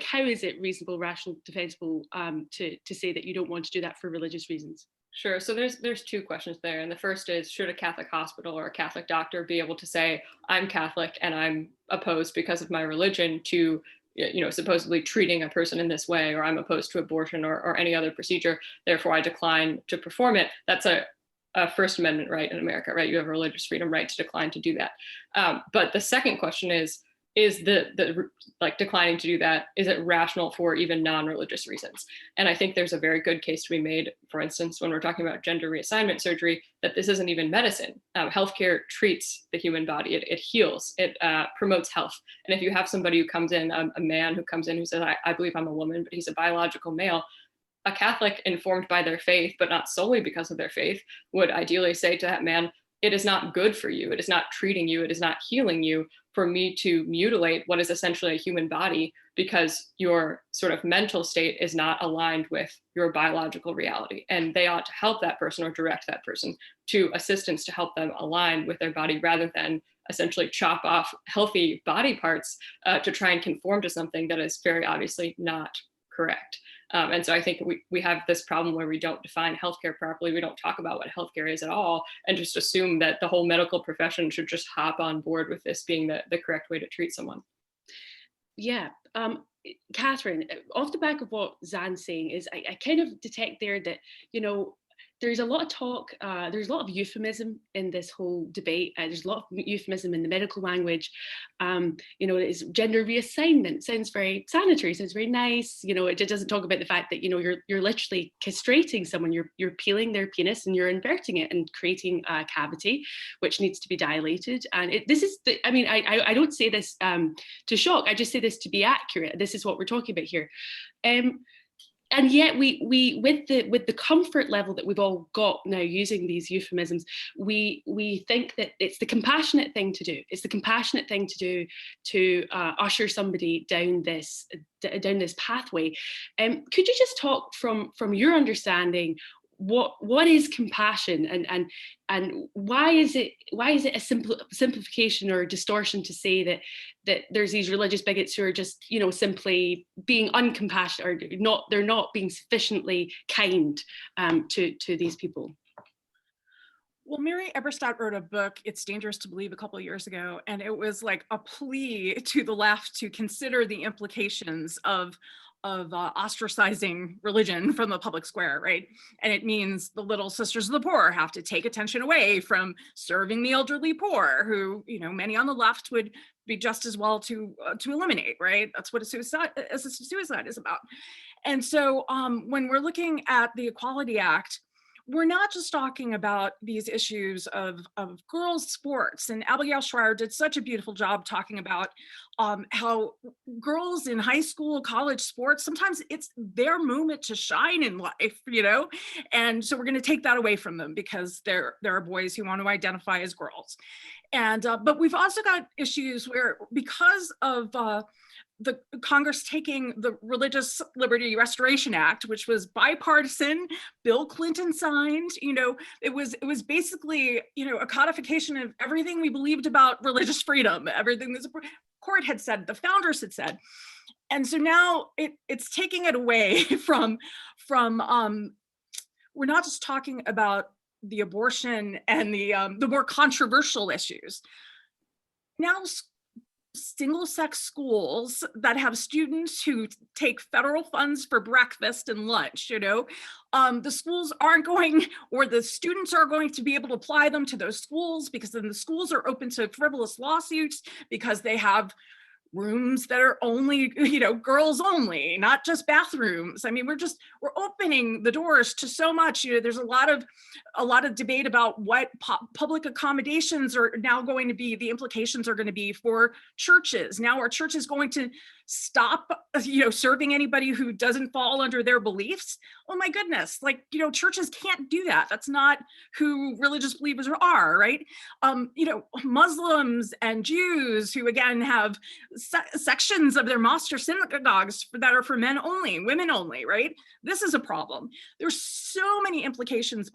how is it reasonable, rational, defensible to say that you don't want to do that for religious reasons? Sure. So there's two questions there. And the first is, should a Catholic hospital or a Catholic doctor be able to say, I'm Catholic and I'm opposed because of my religion to, supposedly treating a person in this way, or I'm opposed to abortion or any other procedure, therefore I decline to perform it. That's a First Amendment right in America, right? You have a religious freedom right to decline to do that. But the second question is the declining to do that, is it rational for even non-religious reasons? And I think there's a very good case to be made, for instance, when we're talking about gender reassignment surgery, that this isn't even medicine. Healthcare treats the human body, it heals, it promotes health. And if you have somebody who comes in, a man who comes in who says, I believe I'm a woman, but he's a biological male, a Catholic informed by their faith, but not solely because of their faith, would ideally say to that man, it is not good for you, it is not treating you, it is not healing you for me to mutilate what is essentially a human body because your sort of mental state is not aligned with your biological reality. And they ought to help that person or direct that person to assistance to help them align with their body rather than essentially chop off healthy body parts to try and conform to something that is very obviously not correct. And so I think we have this problem where we don't define healthcare properly. We don't talk about what healthcare is at all, and just assume that the whole medical profession should just hop on board with this being the correct way to treat someone. Yeah. Catherine, off the back of what Zan's saying is, I kind of detect there that, there's a lot of talk, there's a lot of euphemism in this whole debate. There's a lot of euphemism in the medical language. It's gender reassignment, sounds very sanitary, sounds very nice. It doesn't talk about the fact that, you're literally castrating someone, you're peeling their penis and you're inverting it and creating a cavity, which needs to be dilated. And I don't say this to shock, I just say this to be accurate. This is what we're talking about here. And yet we with the comfort level that we've all got now using these euphemisms, we think that it's the compassionate thing to do. It's the compassionate thing to do to usher somebody down this pathway. Could you just talk from your understanding, what is compassion, and why is it a simplification or distortion to say that there's these religious bigots who are just simply being uncompassionate, or they're not being sufficiently kind to these people? Well, Mary Eberstadt wrote a book, It's Dangerous to Believe, a couple of years ago, and it was like a plea to the left to consider the implications of ostracizing religion from the public square, right? And it means the little sisters of the poor have to take attention away from serving the elderly poor, who, many on the left would be just as well to eliminate, right? That's what assisted suicide is about. And so when we're looking at the Equality Act, we're not just talking about these issues of girls' sports. And Abigail Schreier did such a beautiful job talking about how girls in high school, college sports, sometimes it's their moment to shine in life, you know? And so we're going to take that away from them because there are boys who want to identify as girls. And but we've also got issues where, because of the Congress taking the Religious Liberty Restoration Act, which was bipartisan, Bill Clinton signed, you know, it was basically, you know, a codification of everything we believed about religious freedom, everything the Supreme Court had said, the founders had said. And so now it's taking it away from we're not just talking about the abortion and the more controversial issues. Now, single-sex schools that have students who take federal funds for breakfast and lunch, you know, the schools aren't going, or the students are going to be able to apply them to those schools, because then the schools are open to frivolous lawsuits because they have rooms that are only, you know, girls only, not just bathrooms. I mean, we're opening the doors to so much. You know, there's a lot of debate about what public accommodations are now going to be, the implications are going to be for churches. Now, are churches going to stop, you know, serving anybody who doesn't fall under their beliefs? Oh my goodness, like, you know, churches can't do that. That's not who religious believers are, right? You know, Muslims and Jews who, again, have sections of their mosques or synagogues that are for men only, women only, right? This is a problem. There's so many implications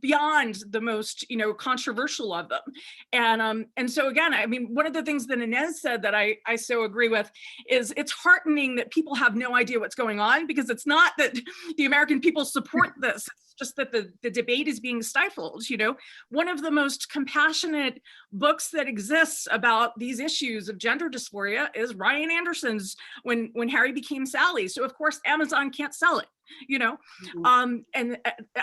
beyond the most, you know, controversial of them. And so again, I mean, one of the things that Inez said that I so agree with is it's heartening that people have no idea what's going on, because it's not that the American people support this. It's just that the debate is being stifled. You know, one of the most compassionate books that exists about these issues of gender dysphoria is Ryan Anderson's When Harry Became Sally. So of course Amazon can't sell it, you know.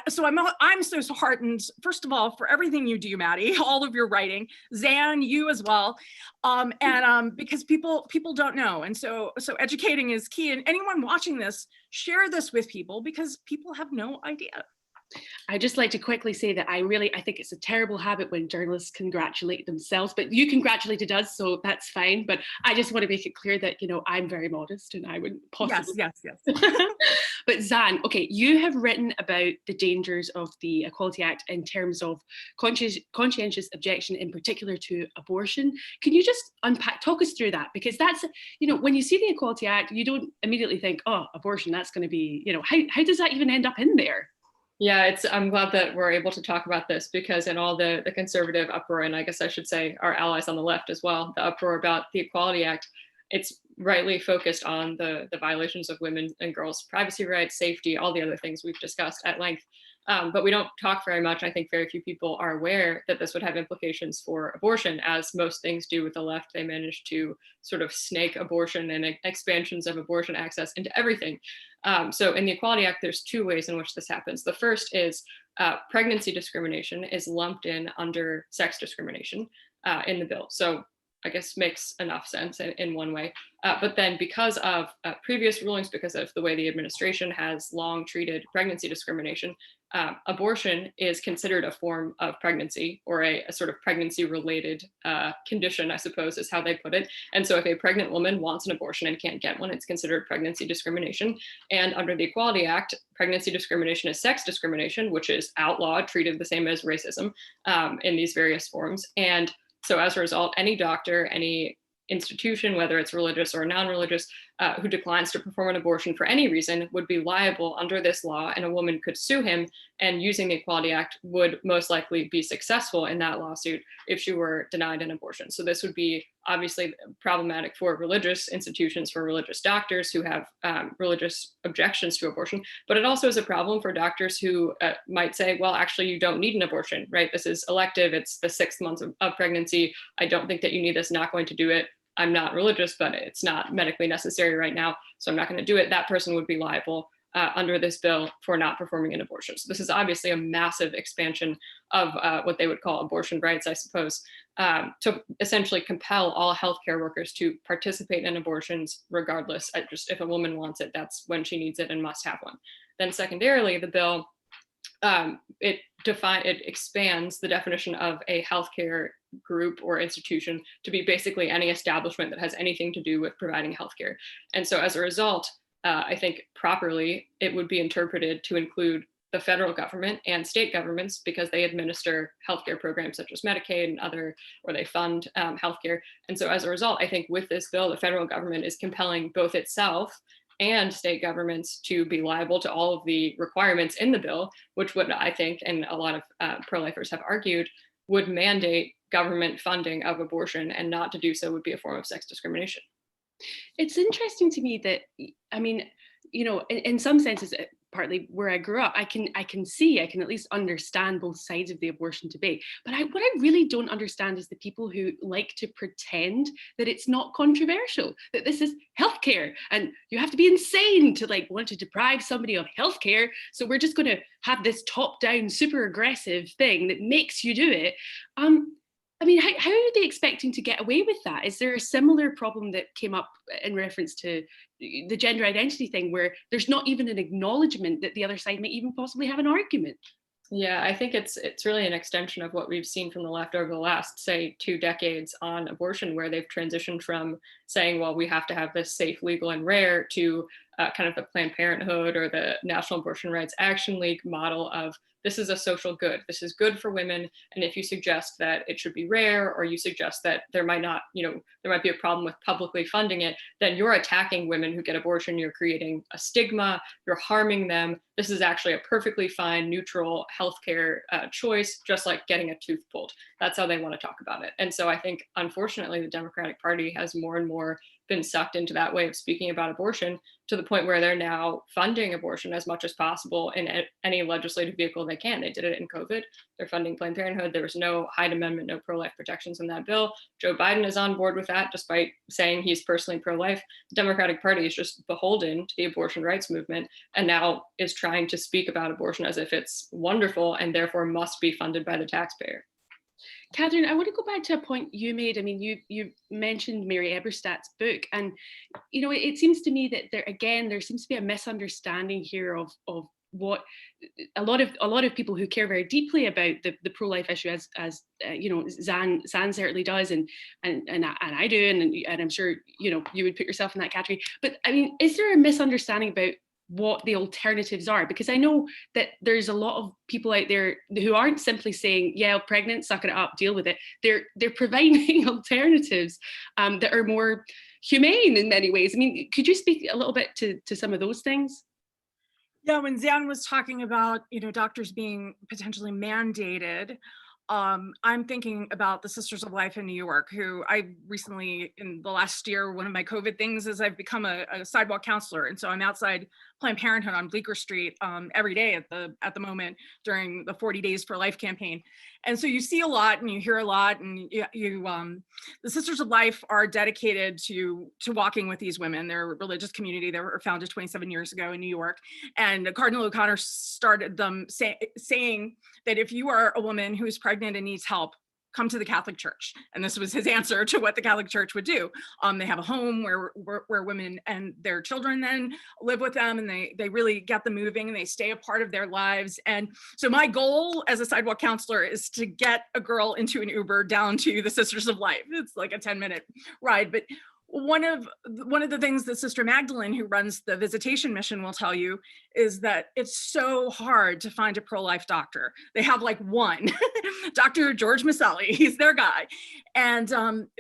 So I'm so heartened, first of all, for everything you do, Maddie, all of your writing, Zan, you as well, because people don't know, and so educating is key. And anyone watching this, share this with people, because people have no idea. I just like to quickly say that I think it's a terrible habit when journalists congratulate themselves, but you congratulated us, so that's fine. But I just want to make it clear that, you know, I'm very modest and I wouldn't possibly. Yes. But Zan, okay, you have written about the dangers of the Equality Act in terms of conscientious objection, in particular to abortion. Can you just talk us through that? Because that's, you know, when you see the Equality Act, you don't immediately think, oh, abortion, that's going to be, you know, how does that even end up in there? Yeah, I'm glad that we're able to talk about this, because in all the conservative uproar, and I guess I should say our allies on the left as well, the uproar about the Equality Act, it's rightly focused on the violations of women and girls' privacy rights, safety, all the other things we've discussed at length. But we don't talk very much. I think very few people are aware that this would have implications for abortion, as most things do with the left. They manage to sort of snake abortion and expansions of abortion access into everything. So in the Equality Act, there's two ways in which this happens. The first is pregnancy discrimination is lumped in under sex discrimination in the bill. So I guess makes enough sense in one way. But then because of previous rulings, because of the way the administration has long treated pregnancy discrimination, abortion is considered a form of pregnancy, or a sort of pregnancy-related condition, I suppose is how they put it. And so if a pregnant woman wants an abortion and can't get one, it's considered pregnancy discrimination. And under the Equality Act, pregnancy discrimination is sex discrimination, which is outlawed, treated the same as racism in these various forms. And so as a result, any doctor, any institution, whether it's religious or non-religious, who declines to perform an abortion for any reason would be liable under this law, and a woman could sue him, and using the Equality Act would most likely be successful in that lawsuit if she were denied an abortion. So this would be obviously problematic for religious institutions, for religious doctors who have religious objections to abortion, but it also is a problem for doctors who might say, well, actually, you don't need an abortion, right? This is elective, it's the 6th month of pregnancy. I don't think that you need this, not going to do it. I'm not religious, but it's not medically necessary right now, so I'm not going to do it. That person would be liable under this bill for not performing an abortion. So this is obviously a massive expansion of what they would call abortion rights, I suppose, to essentially compel all healthcare workers to participate in abortions regardless. Just if a woman wants it, that's when she needs it and must have one. Then secondarily, the bill it expands the definition of a healthcare group or institution to be basically any establishment that has anything to do with providing healthcare. And so as a result, I think properly it would be interpreted to include the federal government and state governments because they administer healthcare programs such as Medicaid and other, or they fund healthcare. And so as a result, I think with this bill, the federal government is compelling both itself and state governments to be liable to all of the requirements in the bill, which would, I think, and a lot of pro-lifers have argued, would mandate government funding of abortion, and not to do so would be a form of sex discrimination. It's interesting to me that, I mean, you know, in some senses, partly where I grew up, I can at least understand both sides of the abortion debate. But what I really don't understand is the people who like to pretend that it's not controversial, that this is healthcare and you have to be insane to like want to deprive somebody of healthcare. So we're just going to have this top-down, super aggressive thing that makes you do it. I mean, how are they expecting to get away with that? Is there a similar problem that came up in reference to the gender identity thing where there's not even an acknowledgement that the other side may even possibly have an argument? Yeah, I think it's really an extension of what we've seen from the left over the last, say, 2 decades on abortion, where they've transitioned from saying, well, we have to have this safe, legal, and rare to kind of the Planned Parenthood or the National Abortion Rights Action League model of this is a social good. This is good for women. And if you suggest that it should be rare, or you suggest that there might not, you know, there might be a problem with publicly funding it, then you're attacking women who get abortion. You're creating a stigma. You're harming them. This is actually a perfectly fine, neutral healthcare choice, just like getting a tooth pulled. That's how they want to talk about it. And so I think, unfortunately, the Democratic Party has more and more been sucked into that way of speaking about abortion, to the point where they're now funding abortion as much as possible in any legislative vehicle they can. They did it in COVID. They're funding Planned Parenthood. There was no Hyde Amendment, no pro-life protections in that bill. Joe Biden is on board with that, despite saying he's personally pro-life. The Democratic Party is just beholden to the abortion rights movement, and now is trying to speak about abortion as if it's wonderful and therefore must be funded by the taxpayer. Catherine, I want to go back to a point you made. I mean, you mentioned Mary Eberstadt's book, and you know, it seems to me that there seems to be a misunderstanding here of what a lot of people who care very deeply about the pro-life issue, as you know, Zan certainly does, and I do, and I'm sure you know you would put yourself in that category. But I mean, is there a misunderstanding about what the alternatives are? Because I know that there's a lot of people out there who aren't simply saying, yeah, pregnant, suck it up, deal with it. They're providing alternatives that are more humane in many ways. I mean, could you speak a little bit to some of those things? Yeah, when Zan was talking about, you know, doctors being potentially mandated, I'm thinking about the Sisters of Life in New York, who I recently, in the last year, one of my COVID things is I've become a sidewalk counselor. And so I'm outside Planned Parenthood on Bleecker Street every day at the moment during the 40 Days for Life campaign. And so you see a lot and you hear a lot, and the Sisters of Life are dedicated to walking with these women. They're a religious community. They were founded 27 years ago in New York. And Cardinal O'Connor started them saying that if you are a woman who's pregnant and needs help, come to the Catholic Church. And this was his answer to what the Catholic Church would do. They have a home where women and their children then live with them, and they really get them moving and they stay a part of their lives. And so my goal as a sidewalk counselor is to get a girl into an Uber down to the Sisters of Life. It's like a 10-minute ride. But one of the things that Sister Magdalene, who runs the visitation mission, will tell you is that it's so hard to find a pro-life doctor. They have like one, Dr. George Maselli, he's their guy. And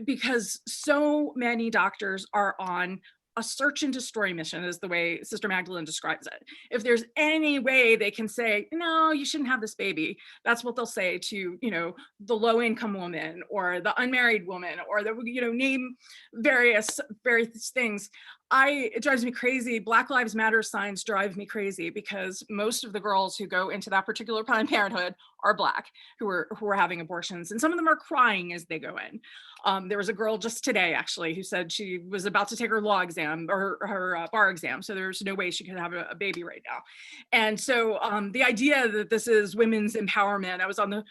because so many doctors are on a search and destroy mission, is the way Sister Magdalene describes it. If there's any way they can say, no, you shouldn't have this baby, that's what they'll say to, you know, the low income woman or the unmarried woman, or the, you know, name various things. It drives me crazy. Black Lives Matter signs drive me crazy, because most of the girls who go into that particular Planned Parenthood are Black, who are having abortions, and some of them are crying as they go in. There was a girl just today, actually, who said she was about to take her law exam or her bar exam, so there's no way she could have a baby right now. And so the idea that this is women's empowerment, I was on the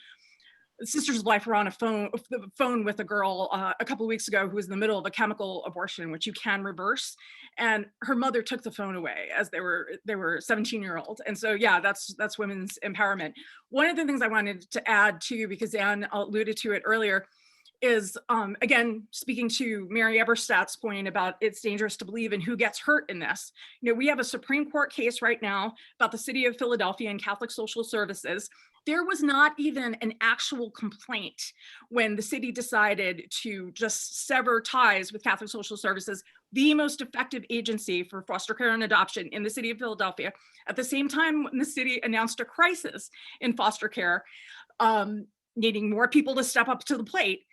sister's wife were on the phone with a girl a couple of weeks ago who was in the middle of a chemical abortion, which you can reverse. And her mother took the phone away as they were 17-year-olds. And so, yeah, that's women's empowerment. One of the things I wanted to add too, because Anne alluded to it earlier, is again, speaking to Mary Eberstadt's point about it's dangerous to believe and who gets hurt in this. You know, we have a Supreme Court case right now about the city of Philadelphia and Catholic Social Services. There was not even an actual complaint when the city decided to just sever ties with Catholic Social Services, the most effective agency for foster care and adoption in the city of Philadelphia. At the same time, when the city announced a crisis in foster care, needing more people to step up to the plate,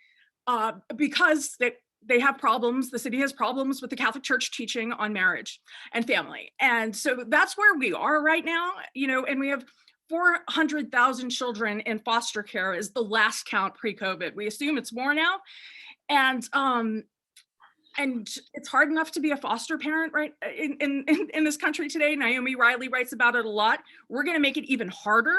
because they have problems, the city has problems with the Catholic Church teaching on marriage and family. And so that's where we are right now, you know, and we have 400,000 children in foster care is the last count pre-COVID. We assume it's more now. And it's hard enough to be a foster parent, right, in this country today. Naomi Riley writes about it a lot. We're going to make it even harder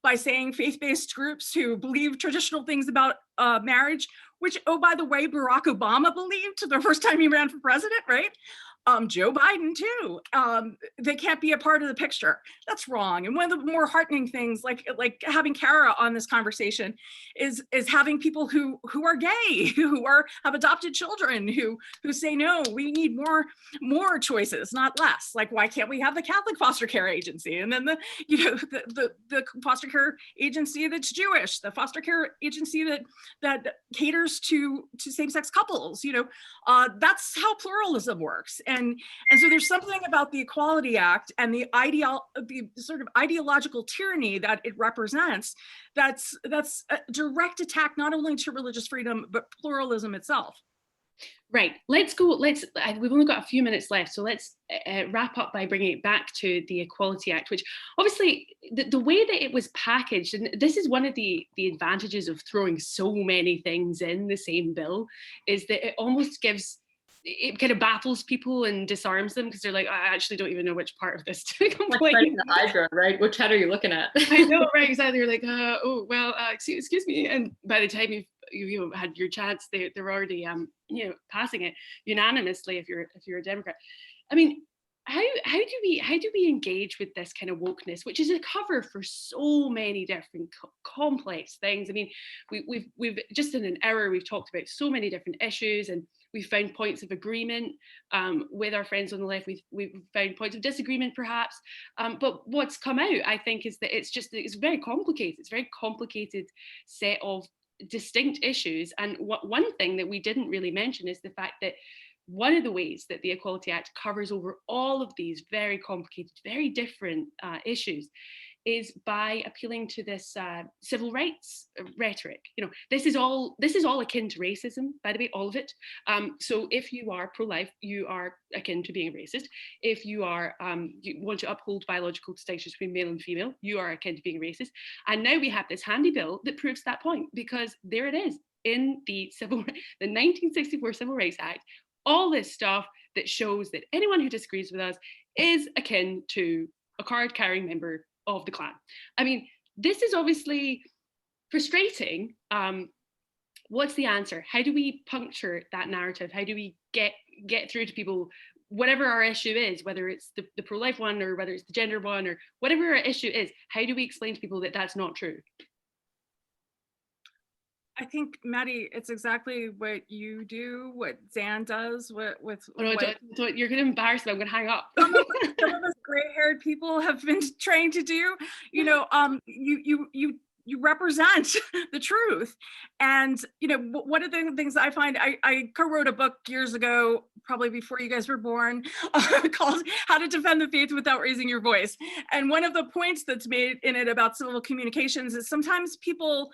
by saying faith-based groups who believe traditional things about marriage, which, oh, by the way, Barack Obama believed the first time he ran for president, right? Joe Biden too. They can't be a part of the picture. That's wrong. And one of the more heartening things, like having Kara on this conversation, is having people who are gay, who have adopted children, who say no. We need more choices, not less. Like, why can't we have the Catholic foster care agency, and then the foster care agency that's Jewish, the foster care agency that caters to same-sex couples? You know, that's how pluralism works. And so there's something about the Equality Act and the sort of ideological tyranny that it represents that's a direct attack not only to religious freedom, but pluralism itself. Right, let's go, we've only got a few minutes left, so let's wrap up by bringing it back to the Equality Act, which obviously the way that it was packaged, and this is one of the advantages of throwing so many things in the same bill, is that it almost it kind of baffles people and disarms them, because they're like, I actually don't even know which part of this to complain. Like Hydra, right? Which head are you looking at? I know, right? Exactly. You're like, excuse me, and by the time you've had your chance, they're already passing it unanimously if you're a Democrat. I mean, how do we engage with this kind of wokeness, which is a cover for so many different complex things? I mean, we've just in an hour we've talked about so many different issues, and we've found points of agreement with our friends on the left. We've found points of disagreement, perhaps. But what's come out, I think, is that it's very complicated. It's a very complicated set of distinct issues. And one thing that we didn't really mention is the fact that one of the ways that the Equality Act covers over all of these very complicated, very different issues is by appealing to this civil rights rhetoric. You know, this is all akin to racism, by the way, all of it. So if you are pro-life, you are akin to being a racist. If you are you want to uphold biological distinctions between male and female, you are akin to being racist. And now we have this handy bill that proves that point, because there it is in the 1964 Civil Rights Act. All this stuff that shows that anyone who disagrees with us is akin to a card-carrying member of the Klan. I mean, this is obviously frustrating. What's the answer? How do we puncture that narrative? How do we get through to people, whatever our issue is, whether it's the pro-life one or whether it's the gender one or whatever our issue is, how do we explain to people that that's not true? I think, Maddie, it's exactly what you do, what Zan does, you're going to embarrass me. I'm going to hang up. Some of us gray-haired people have been trained to do. You know, you represent the truth. And, you know, one of the things I find, I co-wrote a book years ago, probably before you guys were born, called How to Defend the Faith Without Raising Your Voice. And one of the points that's made in it about civil communications is sometimes people,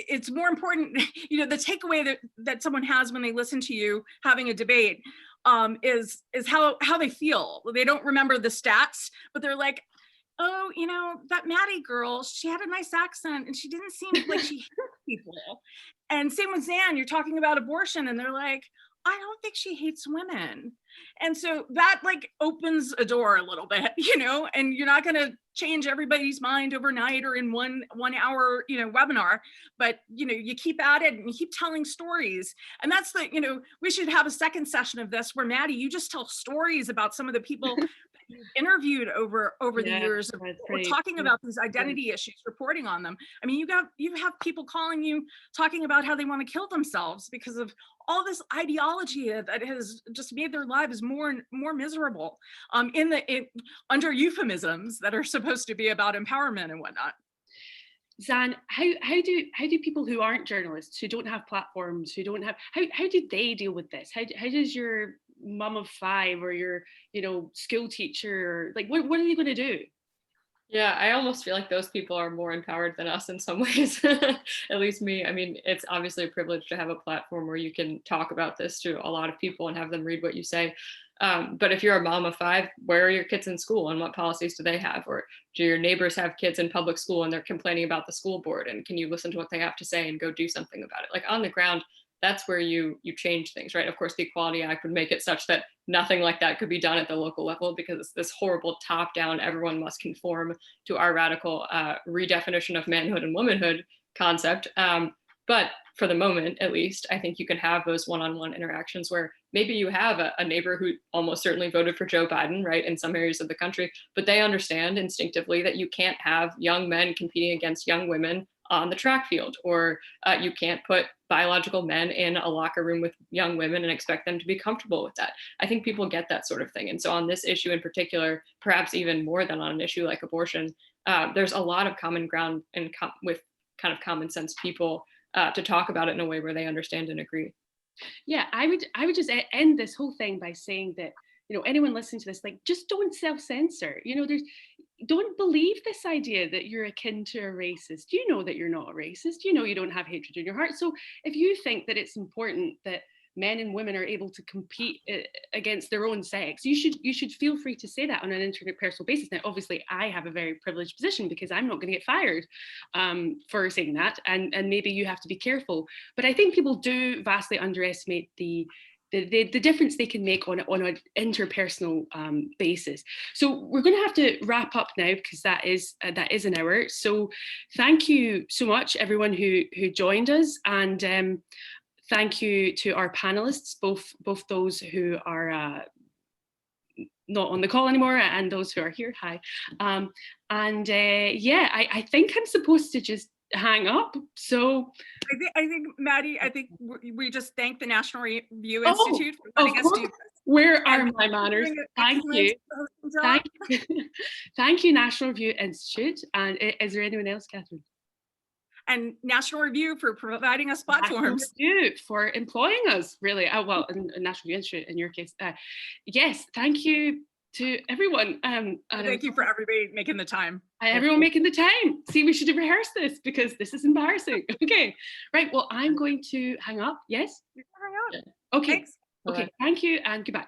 it's more important, you know, the takeaway that someone has when they listen to you having a debate is how they feel. They don't remember the stats, but they're like, oh, you know, that Maddie girl, she had a nice accent and she didn't seem like she hurt people. And same with Zan, you're talking about abortion and they're like, I don't think she hates women. And so that like opens a door a little bit, you know, and you're not going to change everybody's mind overnight or in one hour, you know, webinar, but, you know, you keep at it and you keep telling stories. And that's the, you know, we should have a second session of this where Maddie, you just tell stories about some of the people that you've interviewed over the years of talking about these identity issues, reporting on them. I mean, you have people calling you, talking about how they want to kill themselves because of all this ideology that has just made their lives more and more miserable, under euphemisms that are supposed to be about empowerment and whatnot. Zan, how do people who aren't journalists, who don't have platforms, who don't have, how do they deal with this? How does your mum of 5 or your, you know, school teacher, or like, what are they going to do? Yeah, I almost feel like those people are more empowered than us in some ways, at least me. I mean, it's obviously a privilege to have a platform where you can talk about this to a lot of people and have them read what you say. But if you're a mom of 5, where are your kids in school and what policies do they have? Or do your neighbors have kids in public school and they're complaining about the school board? And can you listen to what they have to say and go do something about it? Like on the ground, that's where you change things, right? Of course, the Equality Act would make it such that nothing like that could be done at the local level because it's this horrible top-down, everyone must conform to our radical redefinition of manhood and womanhood concept. But for the moment, at least, I think you can have those one-on-one interactions where maybe you have a neighbor who almost certainly voted for Joe Biden, right, in some areas of the country, but they understand instinctively that you can't have young men competing against young women on the track field, or you can't put biological men in a locker room with young women and expect them to be comfortable with that. I think people get that sort of thing. And so on this issue in particular, perhaps even more than on an issue like abortion, there's a lot of common ground and with kind of common sense people to talk about it in a way where they understand and agree. Yeah, I would just end this whole thing by saying that, you know, anyone listening to this, like, just don't self-censor. You know, don't believe this idea that you're akin to a racist. You know that you're not a racist. You know you don't have hatred in your heart. So if you think that it's important that men and women are able to compete against their own sex, you should feel free to say that on an interpersonal basis. Now, obviously, I have a very privileged position because I'm not going to get fired for saying that, and maybe you have to be careful. But I think people do vastly underestimate the difference they can make on an interpersonal basis. So we're going to have to wrap up now because that is an hour. So thank you so much, everyone who joined us, and thank you to our panelists, both those who are not on the call anymore and those who are here. Hi. Yeah, I think I'm supposed to just hang up. So I think Maddie, I think we just thank the National Review Institute for letting us do this. Where are my manners? Thank you. Thank you, National Review Institute. And is there anyone else, Catherine? And National Review for providing us platforms. National Review for employing us, really. Well, National Review Institute in your case. Yes, thank you to everyone. Thank you for everybody making the time. Everyone making the time. See, we should rehearse this because this is embarrassing. Okay, right. Well, I'm going to hang up. Yes? You can hang up. Okay. Thanks. Okay, thank you and goodbye.